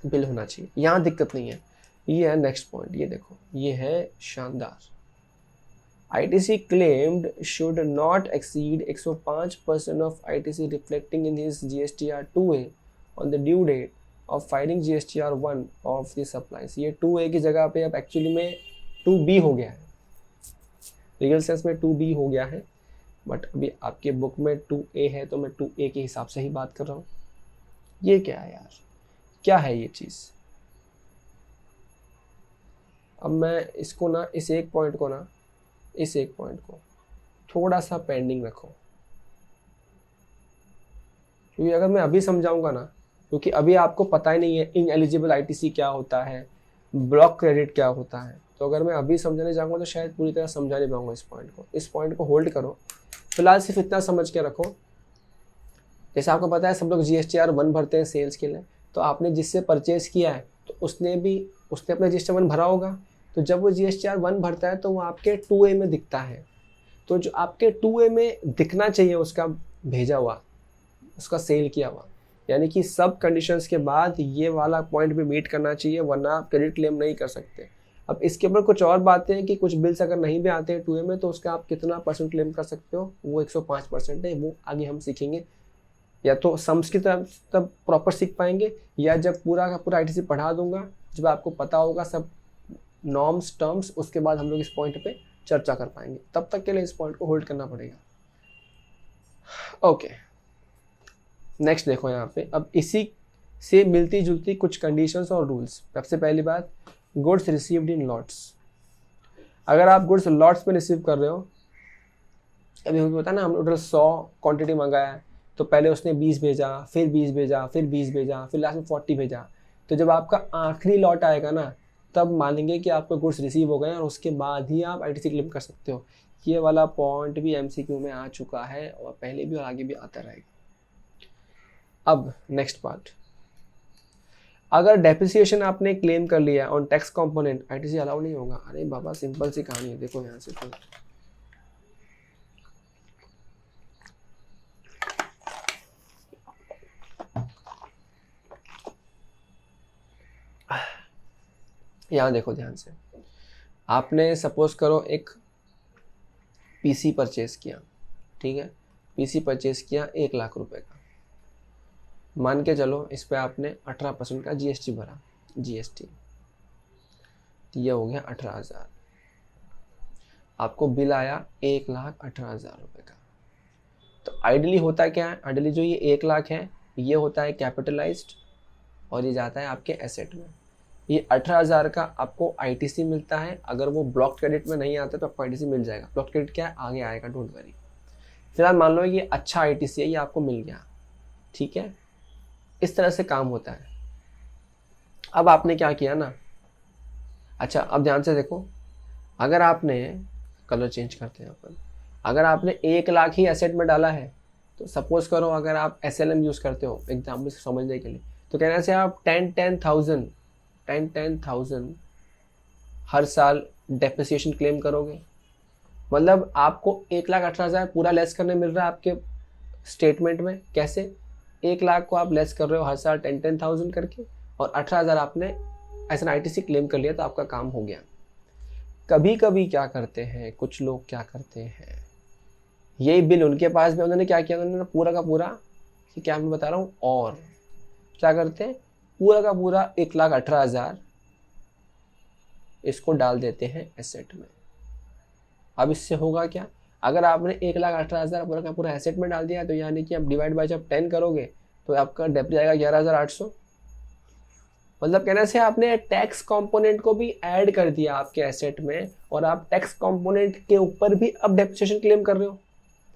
Speaker 1: बिल होना चाहिए। यहाँ दिक्कत नहीं है। ये है नेक्स्ट पॉइंट, ये देखो, ये है शानदार। ITC claimed should not exceed 105% of ITC reflecting in his GSTR 2A on the due date of filing GSTR 1 of the supplies। ये 2A की जगह पे अब एक्चुअली में 2B हो गया है, रीगल सेंस में 2B हो गया है, बट अभी आपके बुक में 2A है तो मैं 2A के हिसाब से ही बात कर रहा हूँ। ये क्या है यार, क्या है ये चीज़? अब मैं इसको ना, इस एक पॉइंट को थोड़ा सा पेंडिंग रखो, क्योंकि अगर मैं अभी समझाऊंगा ना, क्योंकि अभी आपको पता ही नहीं है इन एलिजिबल ITC क्या होता है, ब्लॉक क्रेडिट क्या होता है, तो अगर मैं अभी समझाने जाऊंगा तो शायद पूरी तरह समझा नहीं पाऊंगा इस पॉइंट को होल्ड करो। फिलहाल सिर्फ इतना समझ के रखो, जैसे आपको पता है सब लोग GSTR 1 भरते हैं सेल्स के लिए, तो आपने जिससे परचेज किया है तो उसने अपना GSTR 1 भरा होगा, तो जब वो GSTR 1 भरता है तो वो आपके 2A में दिखता है, तो जो आपके 2A में दिखना चाहिए उसका भेजा हुआ, उसका सेल किया हुआ, यानी कि सब कंडीशंस के बाद ये वाला पॉइंट भी मीट करना चाहिए, वरना आप क्रेडिट क्लेम नहीं कर सकते। अब इसके ऊपर कुछ और बातें हैं कि कुछ बिल्स अगर नहीं भी आते हैं 2A में तो उसका आप कितना % क्लेम कर सकते हो, वो 105% है, वो आगे हम सीखेंगे। या तो सम्स की तरफ तब प्रॉपर सीख पाएंगे, या जब पूरा का पूरा ITC पढ़ा दूंगा, जब आपको पता होगा सब नॉर्म्स टर्म्स, उसके बाद हम लोग इस पॉइंट पे चर्चा कर पाएंगे। तब तक के लिए इस पॉइंट को होल्ड करना पड़ेगा। ओके, नेक्स्ट देखो यहाँ पे, अब इसी से मिलती जुलती कुछ कंडीशंस और रूल्स। सबसे पहली बात, गुड्स रिसीव्ड इन लॉट्स। अगर आप गुड्स लॉट्स में रिसीव कर रहे हो, अभी हमें पता ना, हम टोटल 100 क्वांटिटी मंगाया है, तो पहले उसने 20 भेजा, फिर 20 भेजा, फिर 20 भेजा, फिर लास्ट में 40 भेजा, तो जब आपका आखिरी लॉट आएगा ना, तब मानेंगे कि आपको गुड्स रिसीव हो गए और उसके बाद ही आप ITC क्लेम कर सकते हो। ये वाला पॉइंट भी MCQ में आ चुका है, और पहले भी और आगे भी आता रहेगा। अब नेक्स्ट पार्ट, अगर डेप्रिसिएशन आपने क्लेम कर लिया on tax component, ITC allow नहीं होगा। अरे बाबा, सिंपल सी कहानी है, देखो यहाँ से तो यहाँ देखो ध्यान से, आपने सपोज करो एक PC परचेज किया, ठीक है, PC परचेज किया 1 लाख रुपए का, मान के चलो इस पे आपने 18% का GST भरा, GST, ये हो गया 18,000, आपको बिल आया 1,18,000 रुपये का। तो आइडियली होता क्या है, आइडियली जो ये 1 लाख है ये होता है कैपिटलाइज्ड, और ये जाता है आपके एसेट में। ये 18,000 का आपको ITC मिलता है, अगर वो ब्लॉक क्रेडिट में नहीं आता तो आपको ITC मिल जाएगा। ब्लॉक क्रेडिट क्या है, आगे आएगा, डोंट वरी। फिलहाल मान लो ये अच्छा ITC है, ये आपको मिल गया, ठीक है, इस तरह से काम होता है। अब आपने क्या किया ना, अच्छा अब ध्यान से देखो, अगर आपने, कलर चेंज करते हैं अपन, अगर आपने 1 लाख ही एसेट में डाला है, तो सपोज करो अगर आप SLM यूज़ करते हो एग्जाम्पल से समझने के लिए, तो कहने से आप 10,000 हर साल डेप्रिसिएशन क्लेम करोगे। मतलब आपको 1,18,000 पूरा लेस करने मिल रहा है आपके स्टेटमेंट में। कैसे? 1 लाख को आप लेस कर रहे हो हर साल 10,000 करके, और 18,000 आपने ऐसा ITC क्लेम कर लिया, तो आपका काम हो गया। कभी कभी क्या करते हैं कुछ लोग, क्या करते हैं, यही बिल उनके पास भी, उन्होंने क्या किया, उन्होंने पूरा का पूरा, क्या मैं बता रहा हूँ, और क्या करते हैं, पूरा का पूरा 1,18,000 इसको डाल देते हैं एसेट में। अब इससे होगा क्या, अगर आपने 1,18,000 पूरा का पूरा एसेट में डाल दिया, तो यानी कि आप डिवाइड बाय जब 10 करोगे तो आपका डेप्ट जाएगा 11,800। मतलब कहने से आपने टैक्स कंपोनेंट को भी ऐड कर दिया आपके एसेट में, और आप टैक्स कंपोनेंट के ऊपर भी अब डेप्रिसिएशन क्लेम कर रहे हो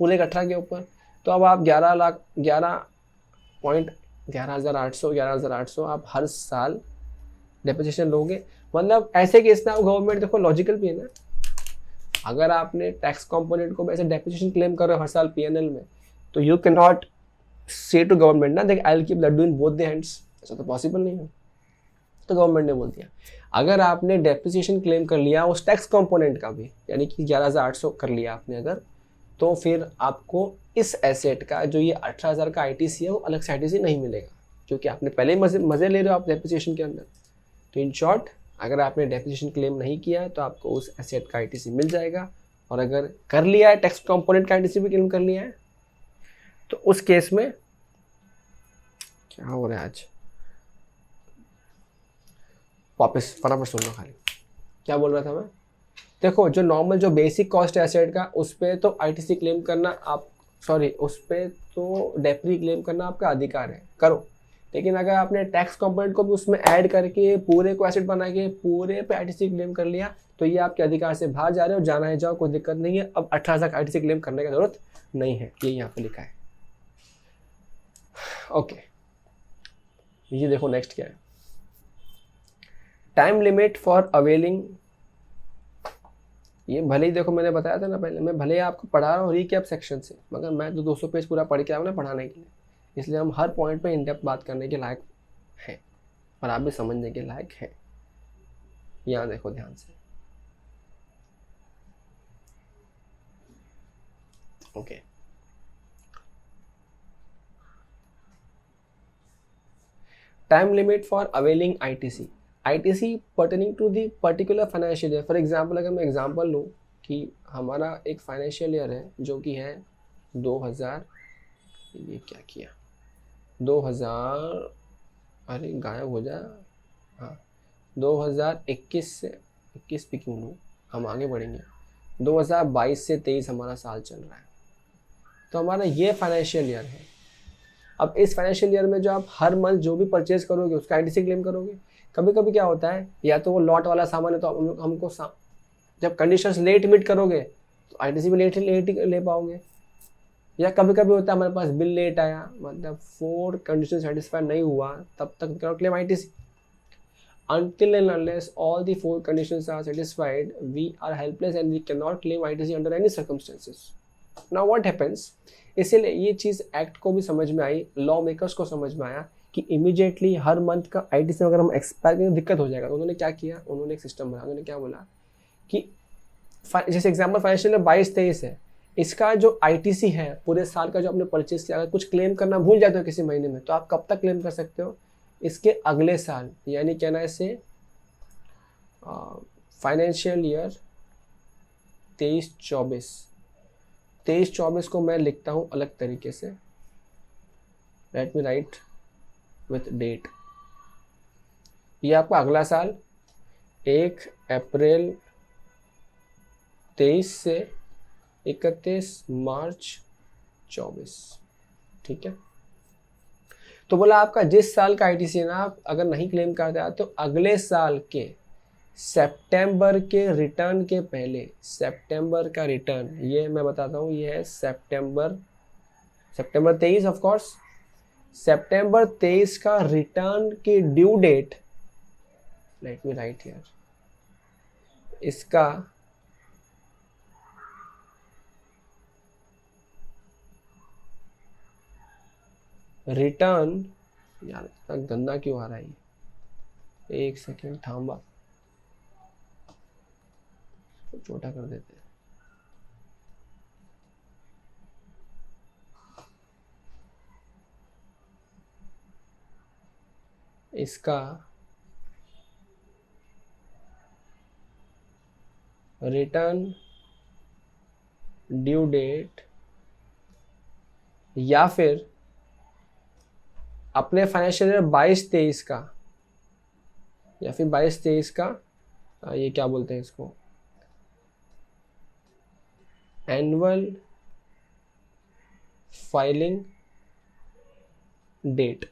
Speaker 1: पूरे 18 के ऊपर। तो अब आप 11,800 आप हर साल डेप्रिसिएशन लोगे। मतलब ऐसे केस में गवर्नमेंट, देखो लॉजिकल भी है ना, अगर आपने टैक्स कंपोनेंट को ऐसे डेप्रिसिएशन क्लेम कर रहे हो हर साल PNL में, तो you can not say to government ना, देख I will keep laddoo in both the hands, ऐसा तो पॉसिबल नहीं है। तो गवर्नमेंट ने बोल दिया अगर आपने डेप्रिसिएशन क्लेम कर लिया उस टैक्स कंपोनेंट का भी, यानी कि 11,800 कर लिया आपने अगर, तो फिर आपको इस एसेट का जो ये 18,000 का आईटीसी है वो अलग से आईटीसी नहीं मिलेगा, क्योंकि आपने पहले ही मजे ले रहे हो आप डेप्रिसिएशन के अंदर। तो इन शॉर्ट, अगर आपने डेप्रिसिएशन क्लेम नहीं किया है तो आपको उस एसेट का आईटीसी मिल जाएगा, और अगर कर लिया है टैक्स कंपोनेंट का आईटीसी भी क्लेम कर लिया है तो उस केस में क्या हो रहा है आज, वापस फटाफट सुन लो खाली क्या बोल रहा था मैं। देखो जो नॉर्मल जो बेसिक कॉस्ट है एसेट का, उस पर तो आईटीसी क्लेम करना आप उस पर तो डेप्री क्लेम करना आपका अधिकार है, करो। लेकिन अगर आपने टैक्स कंपोनेंट को भी उसमें ऐड करके पूरे को एसेट बना के पूरे पे आईटीसी क्लेम कर लिया तो ये आपके अधिकार से बाहर जा रहे हो, जाना है जाओ, कोई दिक्कत नहीं है। अब 18,000 आईटीसी क्लेम करने की जरूरत नहीं है, ये यहाँ पे लिखा है। ओके, ये देखो नेक्स्ट क्या है, टाइम लिमिट फॉर अवेलिंग। ये भले ही देखो मैंने बताया था ना पहले, मैं भले ही आपको पढ़ा रहा हूँ रिकैप सेक्शन से, मगर मैं तो 200 पेज पूरा पढ़ के आया हूँ ना पढ़ाने के लिए, इसलिए हम हर पॉइंट पे इन डेप्थ बात करने के लायक हैं और आप भी समझने के लायक हैं। यहाँ देखो ध्यान से, okay. Time limit for availing ITC, ITC pertaining to the particular financial year. For example अगर मैं एग्जांपल लूँ कि हमारा एक फाइनेंशियल ईयर है जो कि है 2000, ये क्या किया 2000, अरे गायब हो जा, हाँ 2021 से 21 पे क्यों लूँ, हम आगे बढ़ेंगे। 2022 से 23 हमारा साल चल रहा है, तो हमारा ये फाइनेंशियल ईयर है। अब इस फाइनेंशियल ईयर में जो आप हर मंथ जो भी परचेज करोगे उसका आईटीसी क्लेम करोगे। कभी कभी क्या होता है, या तो वो लॉट वाला सामान है तो हमको जब कंडीशंस लेट मीट करोगे तो आईटीसी भी लेट ही ले पाओगे, या कभी कभी होता है हमारे पास बिल लेट आया, मतलब 4 कंडीशन सेटिस्फाई नहीं हुआ, तब तक करो claim ITC. Until and unless all the 4 conditions are satisfied, we are helpless and we cannot claim ITC under any circumstances. Now what happens? इसीलिए ये चीज़ एक्ट को भी समझ में आई, लॉ मेकर्स को समझ में आया कि इमीडिएटली हर मंथ का आईटीसी अगर हम एक्सपायर करें दिक्कत हो जाएगा। तो उन्होंने क्या किया, उन्होंने एक सिस्टम बनाया। उन्होंने क्या बोला कि जैसे एग्जाम्पल फाइनेंशियल 22-23 है, इसका जो आईटीसी है पूरे साल का जो आपने परचेज किया, अगर कुछ क्लेम करना भूल जाते हो किसी महीने में तो आप कब तक क्लेम कर सकते हो, इसके अगले साल, यानी कहना है इसे फाइनेंशियल ईयर 23-24 को मैं लिखता हूँ अलग तरीके से, let me write with date. ये आपका अगला साल 1 अप्रैल 23 से 31 मार्च 24, ठीक है। तो बोला आपका जिस साल का आईटीसी ना आप अगर नहीं क्लेम करते तो अगले साल के सितंबर के रिटर्न के पहले, सितंबर का रिटर्न, ये मैं बताता हूँ, ये है सितंबर 23 ऑफ कोर्स, सितंबर 23 का रिटर्न की due date, let me write here, इसका रिटर्न, यार इतना गंदा क्यों आ रहा है ये, एक सेकेंड थांबा, तो छोटा कर देते हैं। इसका रिटर्न ड्यू डेट या फिर अपने फाइनेंशियल ईयर 22-23 का, या फिर 22-23 का ये क्या बोलते हैं इसको, annual filing date,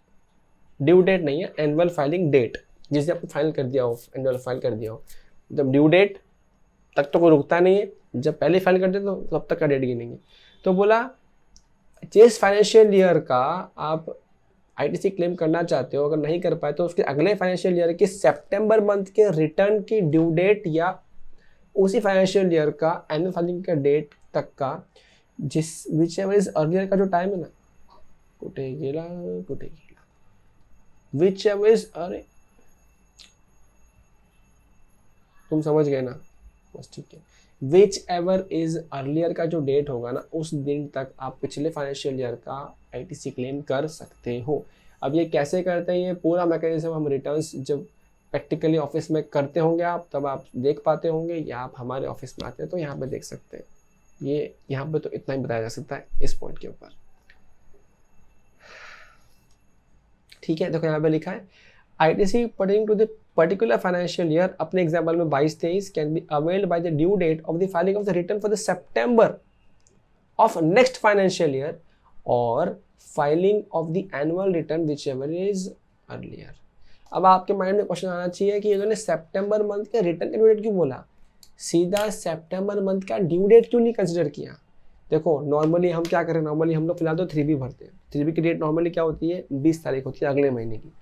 Speaker 1: due date नहीं है, एनुअल फाइलिंग डेट, जिसे आपने फाइल कर दिया हो, एनुअल फाइल कर दिया हो, जब ड्यू डेट तक तो कोई रुकता नहीं है, जब पहले फाइल करते तो तब तक का डेट गिनेंगे। तो बोला जिस फाइनेंशियल ईयर का आप आईटीसी क्लेम करना चाहते हो, अगर नहीं कर पाए तो उसके अगले फाइनेंशियल ईयर के सितंबर मंथ के रिटर्न की ड्यू डेट या उसी फाइनेंशियल ईयर का एनुअल फाइलिंग का डेट तक का, जिस विच एवर इज अर्लियर का जो टाइम है ना, कुठे गेला विच एवर इज, अरे तुम समझ गए ना, बस ठीक है। विच एवर इज अर्लियर का जो डेट होगा ना, उस दिन तक आप पिछले फाइनेंशियल ईयर का आईटीसी क्लेम कर सकते हो। अब ये कैसे करते हैं, ये पूरा मैकेनिज्म हम रिटर्न्स जब प्रैक्टिकली ऑफिस में करते होंगे आप, तब आप देख पाते होंगे, या आप हमारे ऑफिस में आते हैं तो यहाँ पे देख सकते हैं। ये यहाँ पे तो इतना ही बताया जा सकता है इस पॉइंट के ऊपर। ठीक है, देखो यहाँ पे लिखा है ITC pertaining to the particular financial year, अपने एग्जाम्पल में 22-23 can be availed by the due date of the filing of the return for the September of next financial year और filing of the annual return whichever is earlier. अब आपके माइंड में क्वेश्चन आना चाहिए कि इन्होंने सितंबर मंथ का रिटर्न का ड्यू डेट क्यों बोला, सीधा सितंबर मंथ का ड्यू डेट क्यों नहीं कंसिडर किया। देखो नॉर्मली हम क्या करें, नॉर्मली हम लोग फिलहाल तो 3B भरते हैं। 3B की डेट नॉर्मली क्या होती है, 20 तारीख होती है अगले महीने की।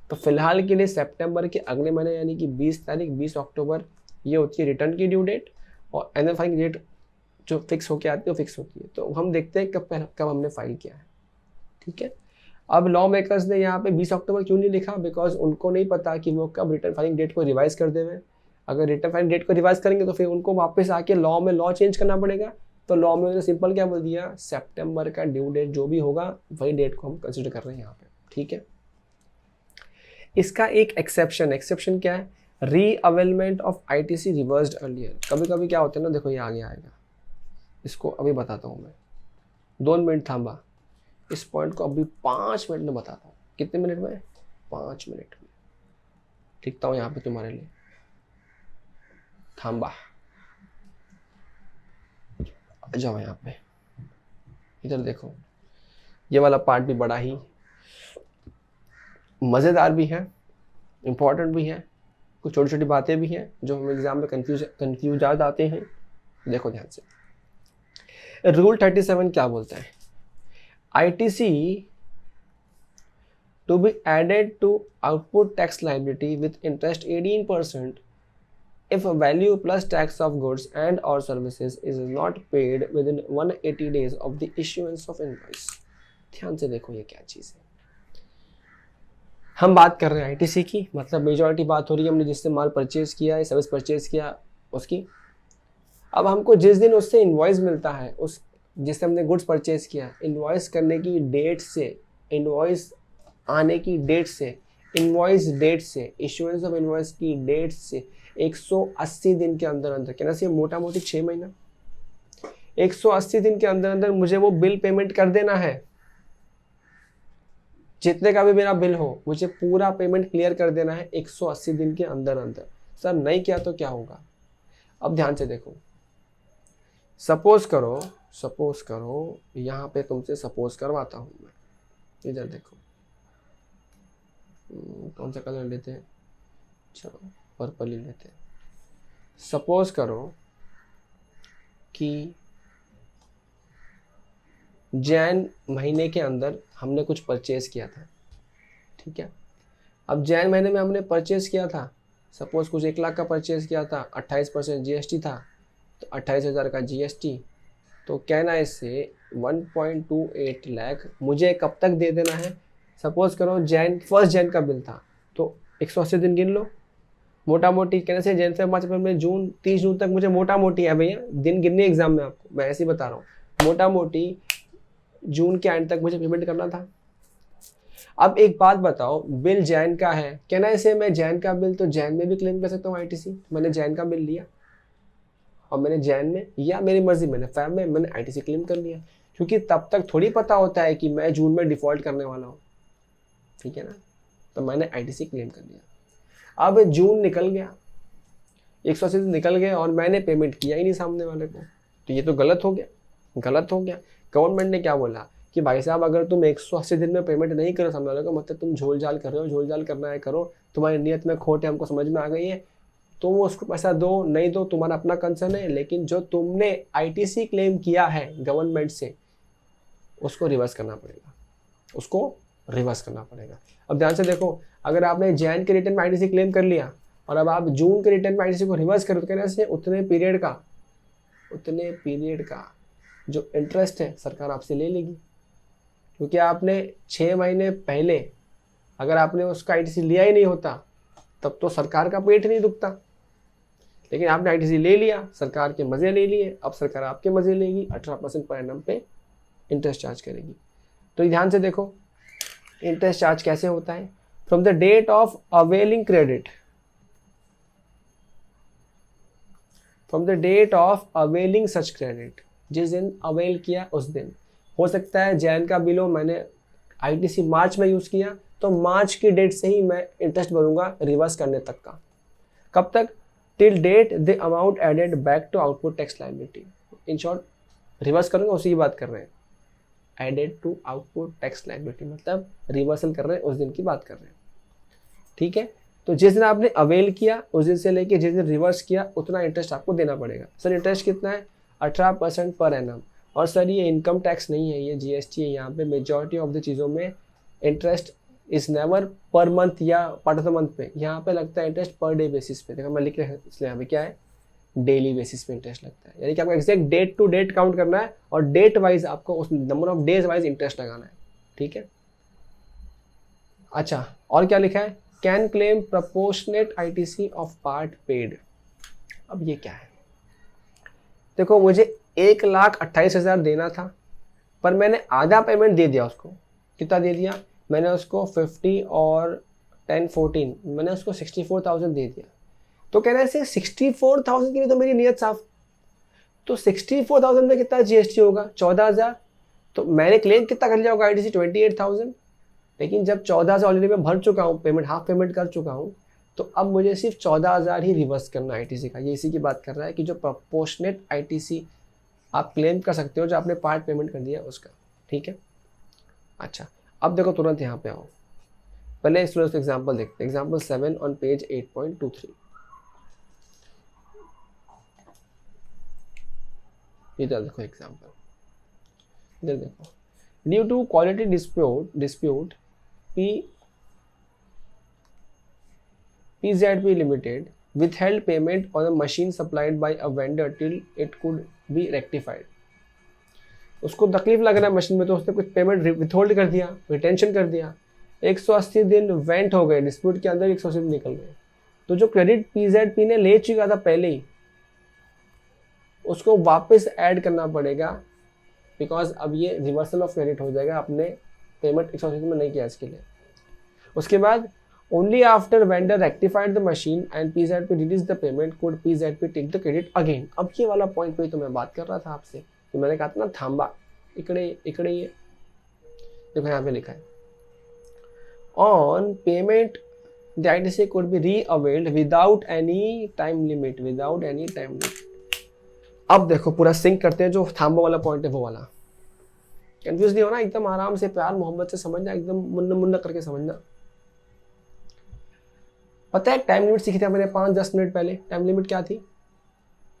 Speaker 1: तो फिलहाल के लिए सितंबर के अगले महीने यानी कि 20 तारीख 20 अक्टूबर ये होती है रिटर्न की ड्यू डेट, और एनुअल फाइलिंग डेट जो फिक्स होके आती है वो फिक्स होती है। तो हम देखते हैं कब हमने फाइल किया है। ठीक है, अब लॉ मेकर्स ने यहाँ पे 20 अक्टूबर क्यों नहीं लिखा, बिकॉज उनको नहीं पता कि वो कब रिटर्न फाइलिंग डेट को रिवाइज कर देवे। अगर रिटर्न फाइलिंग डेट को रिवाइज करेंगे तो फिर उनको वापस आके लॉ में लॉ चेंज करना पड़ेगा। तो लॉ में उन्होंने सिंपल क्या बोल दिया, सितंबर का ड्यू डेट जो भी होगा वही डेट को हम कंसिडर कर रहे हैं यहाँ पे। ठीक है, इसका एक एक्सेप्शन क्या है, री availment of ITC reversed earlier. कभी कभी क्या होता है ना, देखो ये आगे आएगा, इसको अभी बताता हूँ मैं। 2 मिनट थांबा, इस पॉइंट को अभी 5 मिनट में बताता हूँ। कितने मिनट में, 5 मिनट में लिखता हूँ यहाँ पे तुम्हारे लिए। थांबा, आ जाओ यहाँ पे, इधर देखो। ये वाला पार्ट भी बड़ा ही मज़ेदार भी है, इम्पॉर्टेंट भी है, कुछ छोटी छोटी बातें भी हैं जो हम एग्जाम में कंफ्यूज आते हैं। देखो ध्यान से, रूल 37 क्या बोलता है, ITC to be added to output tax liability with interest 18% if value plus tax of goods and or services is not paid within 180 days of the issuance of invoice। ध्यान से देखो ये क्या चीज़ है। हम बात कर रहे हैं आईटीसी की, मतलब मेजॉरिटी बात हो रही है हमने जिससे माल परचेज किया है, सर्विस परचेज किया उसकी। अब हमको जिस दिन उससे इन्वॉइस मिलता है, उस जिससे हमने गुड्स परचेज किया, इन्वॉइस करने की डेट से, इन्वॉइस आने की डेट से, इन्वॉइस डेट से, इशुएंस ऑफ इन्वॉइस की डेट से 180 दिन के अंदर अंदर, कहना चाहिए मोटा मोटी 6 महीना, 180 दिन के अंदर अंदर मुझे वो बिल पेमेंट कर देना है। जितने का भी मेरा बिल हो मुझे पूरा पेमेंट क्लियर कर देना है 180 दिन के अंदर अंदर। सर नहीं किया तो क्या होगा, अब ध्यान से देखो। सपोज करो यहाँ पे तुमसे सपोज करवाता हूँ मैं, इधर देखो। कौन सा कलर लेते हैं, चलो पर्पल ही लेते हैं। सपोज करो कि जैन महीने के अंदर हमने कुछ परचेज किया था। ठीक है, अब जैन महीने में हमने परचेज किया था, सपोज कुछ 1 लाख का परचेज किया था, 28% जीएसटी था, तो 28,000 का जीएसटी, तो कहना इससे 1.28 लाख मुझे कब तक दे देना है। सपोज करो फर्स्ट जैन का बिल था, तो 180 दिन गिन लो मोटा मोटी, कहने से जैन से मार्च में जून 30 जून तक मुझे मोटा मोटी है भैया, दिन गिनने एग्जाम में आपको मैं ऐसे ही बता रहा हूँ, मोटा मोटी जून के एंड तक मुझे पेमेंट करना था। अब एक बात बताओ, बिल जैन का है, कहना ऐसे मैं जैन का बिल तो जैन में भी क्लेम कर सकता हूँ आईटीसी। मैंने जैन का बिल लिया और मैंने जैन में, या मेरी मर्जी मैंने फैब में मैंने आईटीसी क्लेम कर लिया, क्योंकि तब तक थोड़ी पता होता है कि मैं जून में डिफॉल्ट करने वाला हूँ। ठीक है ना, तो मैंने आईटीसी क्लेम कर लिया। अब जून निकल गया, 180 दिन निकल गए और मैंने पेमेंट किया ही नहीं सामने वाले को, तो ये तो गलत हो गया। गवर्नमेंट ने क्या बोला कि भाई साहब अगर तुम 180 दिन में पेमेंट नहीं करो सामने वाले को, मतलब तुम झोल झाल कर रहे हो, झोल झाल करना है करो, तुम्हारी नीयत में खोट है, हमको समझ में आ गई है, तुम उसको पैसा दो नहीं दो तुम्हारा अपना कंसर्न है, लेकिन जो तुमने आईटीसी क्लेम किया है गवर्नमेंट से उसको रिवर्स करना पड़ेगा। अब ध्यान से देखो, अगर आपने जैन के रिटर्न में आईटीसी क्लेम कर लिया और अब आप जून के रिटर्न में आईटीसी को रिवर्स करो, तो कहने से उतने पीरियड का जो इंटरेस्ट है सरकार आपसे ले लेगी। क्योंकि आपने 6 महीने पहले अगर आपने उसका आईटीसी लिया ही नहीं होता तब तो सरकार का पेट नहीं दुखता, लेकिन आपने आईटीसी ले लिया, सरकार के मज़े ले लिए, अब सरकार आपके मज़े लेगी, 18% पर एनम पे इंटरेस्ट चार्ज करेगी। तो ध्यान से देखो इंटरेस्ट चार्ज कैसे होता है। From the date of availing credit, from the date of availing such credit, जिस दिन अवेल किया उस दिन। हो सकता है जैन का बिल हो, मैंने आईटीसी मार्च में यूज़ किया तो मार्च की डेट से ही मैं इंटरेस्ट भरूंगा रिवर्स करने तक का। कब तक? Till date the amount added back to output tax liability. In short reverse करूंगा, उसी की बात कर रहे हैं, added to output tax liability मतलब रिवर्सल कर रहे हैं, उस दिन की बात कर रहे हैं। ठीक है, तो जिस दिन आपने अवेल किया उस दिन से लेके जिस दिन रिवर्स किया उतना इंटरेस्ट आपको देना पड़ेगा। सर इंटरेस्ट कितना है? 18% पर एनम। और सर ये इनकम टैक्स नहीं है, ये जीएसटी है। यहाँ पे मेजॉरिटी ऑफ द चीज़ों में interest is never per month या पार्ट ऑफ द मंथ पे, यहाँ पे लगता है इंटरेस्ट पर डे बेसिस पे। देखो मैं लिख रहा हूँ इसलिए यहाँ पे क्या है, डेली बेसिस पे इंटरेस्ट लगता है, यानी कि आपको exact date to date count करना है और डेट वाइज आपको उस number of days wise interest लगाना है। ठीक है, अच्छा और क्या लिखा है? Can claim proportionate ITC of part paid. अब ये क्या है? देखो मुझे 1,28,000 देना था पर मैंने आधा पेमेंट दे दिया उसको। कितना दे दिया? मैंने उसको 50 और 10 14 मैंने उसको 64,000 दे दिया। तो कह रहे हैं 64,000 के लिए तो मेरी नीयत साफ। तो 64,000 में कितना जीएसटी होगा? 14,000। तो मैंने क्लेम कितना कर लिया होगा आईटीसी? 28,000। लेकिन जब 14,000 ऑलरेडी मैं भर चुका हूँ, पेमेंट हाफ पेमेंट कर चुका हूँ, तो अब मुझे सिर्फ 14,000 ही रिवर्स करना है आईटीसी का। ये इसी की बात कर रहा है कि जो प्रपोर्शनेट आईटीसी आप क्लेम कर सकते हो जो आपने पार्ट पेमेंट कर दिया उसका। ठीक है, अच्छा अब देखो तुरंत यहाँ पे आओ, पहले इस एग्जाम्पल देखते हैं। Example 7 on page 8.23। इधर देखो एग्जाम्पल, इधर देखो। Due to quality dispute PZP Limited withheld payment on a machine supplied by a vendor till it could be rectified। उसको तकलीफ लग रहा है मशीन में तो उसने कुछ पेमेंट विथहोल्ड कर दिया, रिटेंशन कर दिया। 180 दिन वेंट हो गए, डिस्प्यूट के अंदर 180 दिन निकल गए। तो जो क्रेडिट PZP ने ले चुका था पहले ही उसको वापस ऐड करना पड़ेगा, बिकॉज अब ये रिवर्सल ऑफ क्रेडिट हो जाएगा, आपने पेमेंट 180 दिन में नहीं किया इसके लिए। उसके बाद only after vendor rectified the machine and PZP released the payment could PZP take the credit again। अब ये वाला पॉइंट पे तो मैं बात कर रहा था आपसे कि मैंने कहा था ना थांबा, इकड़े ये देखो यहाँ पे लिखा है on payment the ITC could be re-availed without any time limit। अब देखो पूरा सिंक करते हैं, जो थांबा वाला पॉइंट है वो वाला। कंफ्यूज नहीं होना, एकदम आराम से प्यार मोहब्बत से समझना, एकदम मुन्ना मुन्ना करके समझना। पता है टाइम लिमिट सीखी थी मैंने 5-10 मिनट पहले। टाइम लिमिट क्या थी?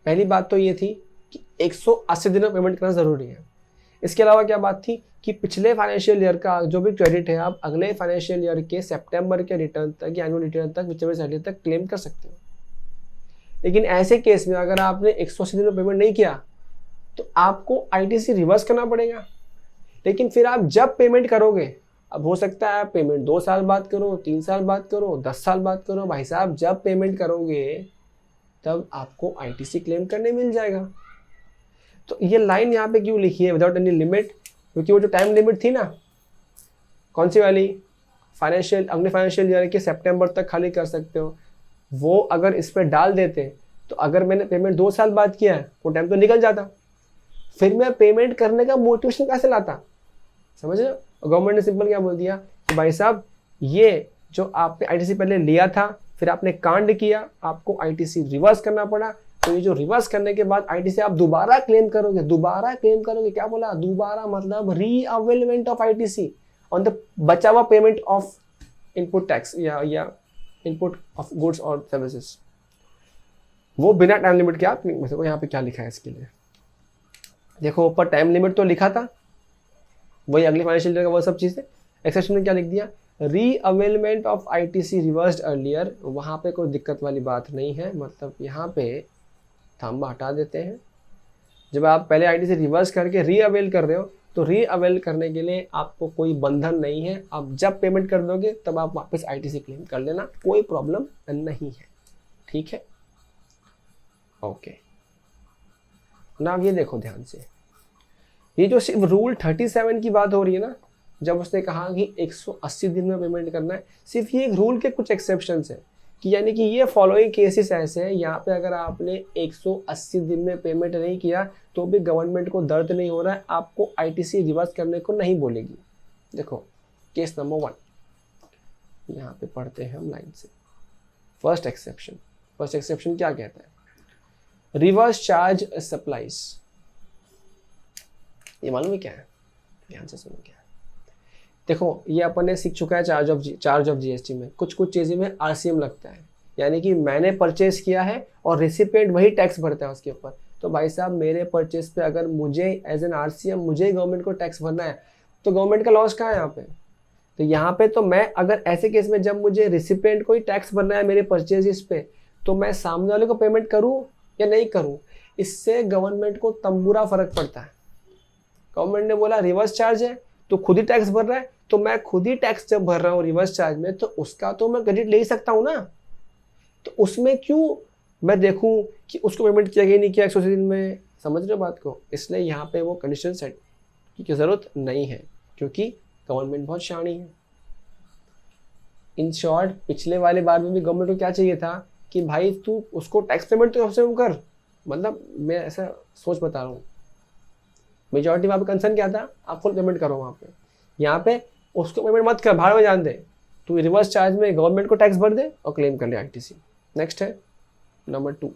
Speaker 1: पहली बात तो ये थी कि 180 दिन में पेमेंट करना ज़रूरी है। इसके अलावा क्या बात थी कि पिछले फाइनेंशियल ईयर का जो भी क्रेडिट है आप अगले फाइनेंशियल ईयर के सितंबर के रिटर्न तक या एनुअल रिटर्न तक विच सैलरी तक क्लेम कर सकते हो। लेकिन ऐसे केस में अगर आपने 180 दिन में पेमेंट नहीं किया तो आपको आईटीसी रिवर्स करना पड़ेगा। लेकिन फिर आप जब पेमेंट करोगे, अब हो सकता है आप पेमेंट 2 साल बाद करो, 3 साल बाद करो, 10 साल बाद करो, भाई साहब जब पेमेंट करोगे तब आपको आईटीसी क्लेम करने मिल जाएगा। तो ये लाइन यहाँ पे क्यों लिखी है विदाउट एनी लिमिट? क्योंकि वो जो टाइम लिमिट थी ना, कौन सी वाली, अगले फाइनेंशियल ईयर के सितंबर तक खाली कर सकते हो, वो अगर इस पर डाल देते तो अगर मैंने पेमेंट 2 साल बाद किया है वो टाइम तो निकल जाता, फिर मैं पेमेंट करने का मोटिवेशन कैसे लाता? समझ रहे हो? गवर्नमेंट ने सिंपल क्या बोल दिया कि भाई साहब ये जो आपने आईटीसी पहले लिया था फिर आपने कांड किया, आपको आईटीसी रिवर्स करना पड़ा। तो ये जो रिवर्स करने के बाद आईटीसी आप दोबारा क्लेम करोगे। क्या बोला? दोबारा मतलब रीअवेलमेंट ऑफ आईटीसी ऑन द बचा हुआ पेमेंट ऑफ इनपुट टैक्स या इनपुट ऑफ गुड्स और सर्विसेज, वो बिना टाइम लिमिट के। आप देखो यहाँ पे क्या लिखा है इसके लिए, देखो ऊपर टाइम लिमिट तो लिखा था, वही अगले फाइनेंशियल ईयर का वो सब चीज़ है। एक्सेप्शन में क्या लिख दिया? रीअवेलमेंट ऑफ आईटीसी रिवर्स्ड अर्लियर। वहाँ पे कोई दिक्कत वाली बात नहीं है, मतलब यहाँ पे थांबा हटा देते हैं। जब आप पहले आईटीसी रिवर्स करके रीअवेल कर रहे हो तो रीअवेल करने के लिए आपको कोई बंधन नहीं है, आप जब पेमेंट कर दोगे तब आप वापस आईटीसी क्लेम कर लेना, कोई प्रॉब्लम नहीं है। ठीक है, ओके। ना ये देखो ध्यान से, ये जो सिर्फ रूल 37 की बात हो रही है ना, जब उसने कहा कि 180 दिन में पेमेंट करना है, सिर्फ ये एक रूल के कुछ एक्सेप्शंस है कि यानी कि ये फॉलोइंग केसेस ऐसे हैं, यहाँ पे अगर आपने 180 दिन में पेमेंट नहीं किया तो भी गवर्नमेंट को दर्द नहीं हो रहा है, आपको आईटीसी रिवर्स करने को नहीं बोलेगी। देखो केस नंबर 1, यहाँ पे पढ़ते हैं हम लाइन से। फर्स्ट एक्सेप्शन क्या कहता है? Reverse charge supplies. ये मालूम है क्या है? ध्यान से सुनो क्या है। देखो ये अपन ने सीख चुका है चार्ज ऑफ जीएसटी में, कुछ चीज़ें में आरसीएम लगता है, यानी कि मैंने परचेज किया है और रिसिपेंट वही टैक्स भरता है उसके ऊपर। तो भाई साहब मेरे परचेज पे अगर मुझे एज एन आरसीएम मुझे गवर्नमेंट को टैक्स भरना है तो गवर्नमेंट का लॉस कहाँ है यहाँ पे? तो यहाँ पे तो मैं अगर ऐसे केस में जब मुझे रिसिपेंट को ही टैक्स भरना है मेरे परचेजेस पे, तो मैं सामने वाले को पेमेंट करूँ या नहीं करूँ, इससे गवर्नमेंट को तंबूरा फर्क पड़ता है। गवर्नमेंट ने बोला रिवर्स चार्ज है तो खुद ही टैक्स भर रहा है, तो मैं खुद ही टैक्स जब भर रहा हूँ रिवर्स चार्ज में तो उसका तो मैं क्रेडिट ले ही सकता हूँ ना। तो उसमें क्यों मैं देखूं कि उसको पेमेंट किया गया नहीं किया 180 दिन में? समझ रहे हो बात को? इसलिए यहाँ पे वो कंडीशन सेट की जरूरत नहीं है, क्योंकि गवर्नमेंट बहुत शानी है। इन शॉर्ट पिछले वाले बार में भी गवर्नमेंट को क्या चाहिए था कि भाई तू उसको टैक्स पेमेंट तो हमसे कर, मतलब मैं ऐसा सोच बता रहा हूँ। मेजॉरिटी वहाँ पे कंसर्न क्या था? आप फुल पेमेंट करो वहाँ पे, यहाँ पे उसको पेमेंट मत कर, भाड़ में जान दे, तू रिवर्स चार्ज में गवर्नमेंट को टैक्स भर दे और क्लेम कर ले आईटीसी। नेक्स्ट है number 2,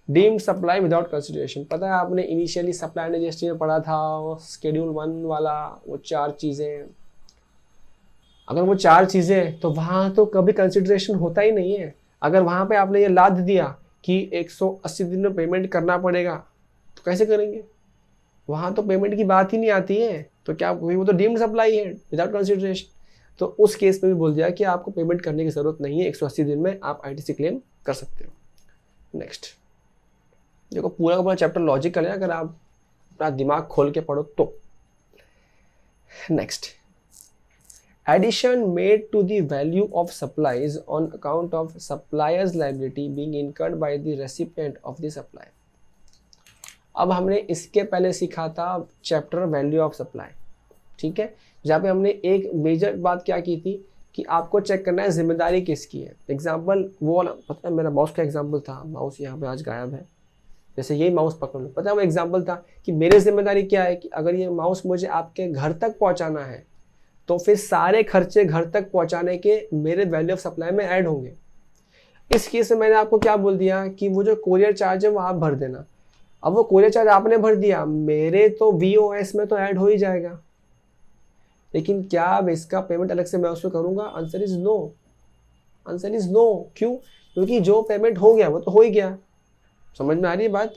Speaker 1: deemed supply without consideration. पता है आपने इनिशियली सप्लाई एंड जीएसटी में पढ़ा था शेड्यूल 1 वाला, वो 4 चीज़ें, अगर वो 4 चीज़ें तो वहाँ तो कभी कंसिडरेशन होता ही नहीं है। अगर वहाँ पे आपने ये लाद दिया कि 180 दिन में पेमेंट करना पड़ेगा तो कैसे करेंगे? वहाँ तो पेमेंट की बात ही नहीं आती है, तो क्या वो तो डीम्ड सप्लाई है विदाउट कंसिडरेशन। तो उस केस में भी बोल दिया कि आपको पेमेंट करने की ज़रूरत नहीं है, 180 दिन में आप आईटीसी क्लेम कर सकते हो। नेक्स्ट देखो पूरा का पूरा चैप्टर लॉजिकल है अगर आप अपना दिमाग खोल के पढ़ो तो। Next, addition made to the value of supplies on account of supplier's liability being incurred by the recipient of the supply। अब हमने इसके पहले सीखा था चैप्टर वैल्यू ऑफ सप्लाई, ठीक है, जहाँ पे हमने एक मेजर बात क्या की थी कि आपको चेक करना है जिम्मेदारी किसकी है। एग्जाम्पल वो वाला पता है, मेरा माउस का एग्जाम्पल था, माउस यहाँ पे आज गायब है, जैसे यही माउस पकड़ लो, पता है वो एग्जाम्पल था कि मेरी जिम्मेदारी क्या है कि अगर ये माउस मुझे आपके घर तक पहुँचाना है तो फिर सारे खर्चे घर तक पहुंचाने के मेरे वैल्यू ऑफ सप्लाई में ऐड होंगे। इस केस में मैंने आपको क्या बोल दिया कि वो जो कोरियर चार्ज है वो आप भर देना। अब वो कोरियर चार्ज आपने भर दिया, मेरे तो वीओएस में तो ऐड हो ही जाएगा, लेकिन क्या अब इसका पेमेंट अलग से मैं उसको करूंगा? Answer is no. Answer is no. क्यों? क्योंकि जो पेमेंट हो गया वो तो हो ही गया। समझ में आ रही है बात?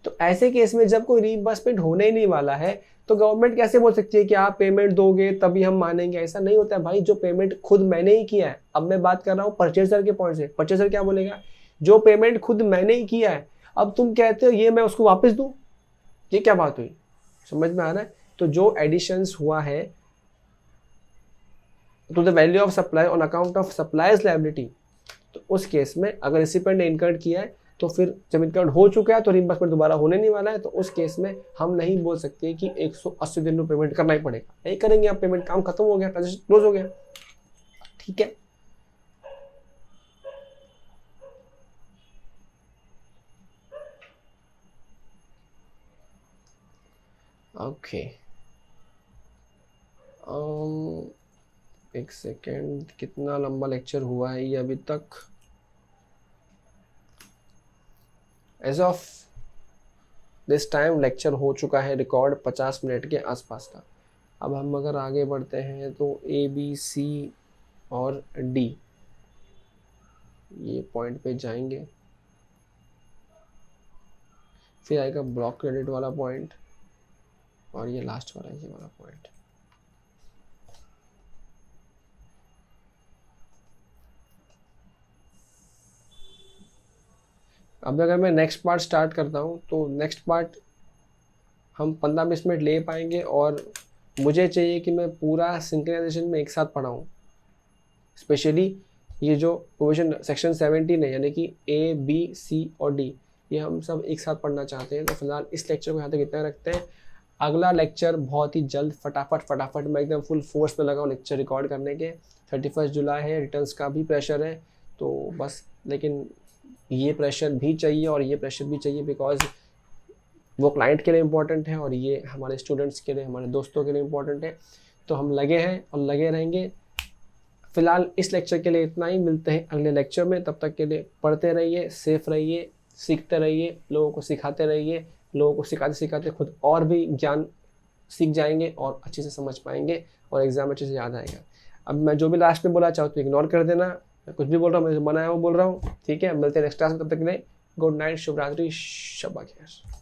Speaker 1: तो ऐसे केस में जब कोई रीइंबर्समेंट होने ही नहीं वाला है तो गवर्नमेंट कैसे बोल सकती है कि आप पेमेंट दोगे तभी हम मानेंगे? ऐसा नहीं होता है भाई, जो पेमेंट खुद मैंने ही किया है। अब मैं बात कर रहा हूँ परचेसर के पॉइंट से, परचेसर क्या बोलेगा? जो पेमेंट खुद मैंने ही किया है, अब तुम कहते हो ये मैं उसको वापस दूं, ये क्या बात हुई? समझ में आ रहा है? तो जो एडिशंस हुआ है to the value of supply on account of suppliers liability, तो उस केस में अगर रिसिपेंट ने इनकर्ड किया है तो फिर जब इनकर्ड हो चुका है तो रिइंबर्समेंट दोबारा होने नहीं वाला है, तो उस केस में हम नहीं बोल सकते कि 180 दिन में पेमेंट करना ही पड़ेगा। नहीं करेंगे आप पेमेंट, काम खत्म हो गया, ट्रांजेक्शन क्लोज हो गया। ठीक है, ओके। एक सेकेंड, कितना लंबा लेक्चर हुआ है ये अभी तक? As of this time lecture हो चुका है रिकॉर्ड 50 मिनट के आसपास का। अब हम अगर आगे बढ़ते हैं तो ए बी सी और डी ये पॉइंट पे जाएंगे, फिर आएगा ब्लॉक क्रेडिट वाला पॉइंट और ये लास्ट वाला ये वाला पॉइंट। अब अगर मैं नेक्स्ट पार्ट स्टार्ट करता हूँ तो नेक्स्ट पार्ट हम 15-20 मिनट ले पाएंगे, और मुझे चाहिए कि मैं पूरा सिंक्रोनाइजेशन में एक साथ पढ़ाऊँ। स्पेशली ये जो प्रोविजन सेक्शन 17 है, यानी कि A, B, C और D, ये हम सब एक साथ पढ़ना चाहते हैं। तो फिलहाल इस लेक्चर को यहाँ तक इतना रखते हैं। अगला लेक्चर बहुत ही जल्द, फटाफट मैं एकदम फुल फोर्स पे लगा हूँ लेक्चर रिकॉर्ड करने के। 31 जुलाई है, रिटर्न्स का भी प्रेशर है, तो बस, लेकिन ये प्रेशर भी चाहिए और ये प्रेशर भी चाहिए, बिकॉज वो क्लाइंट के लिए इम्पोर्टेंट है और ये हमारे स्टूडेंट्स के लिए, हमारे दोस्तों के लिए इम्पोर्टेंट है। तो हम लगे हैं और लगे रहेंगे। फिलहाल इस लेक्चर के लिए इतना ही, मिलते हैं अगले लेक्चर में। तब तक के लिए पढ़ते रहिए, सेफ रहिए, सीखते रहिए, लोगों को सिखाते रहिए। लोगों को सिखाते सिखाते खुद और भी ज्ञान सीख जाएंगे और अच्छे से समझ पाएंगे और एग्जाम अच्छे से याद आएगा। अब मैं जो भी लास्ट में बोला चाहूँ तो इग्नोर कर देना, मैं कुछ भी बोल रहा हूँ, मैं जो बनाया वो बोल रहा हूँ, ठीक है। मिलते हैं नेक्स्ट क्लास में, तब तक के लिए गुड नाइट, शुभ रात्रि, शब्बा खैर।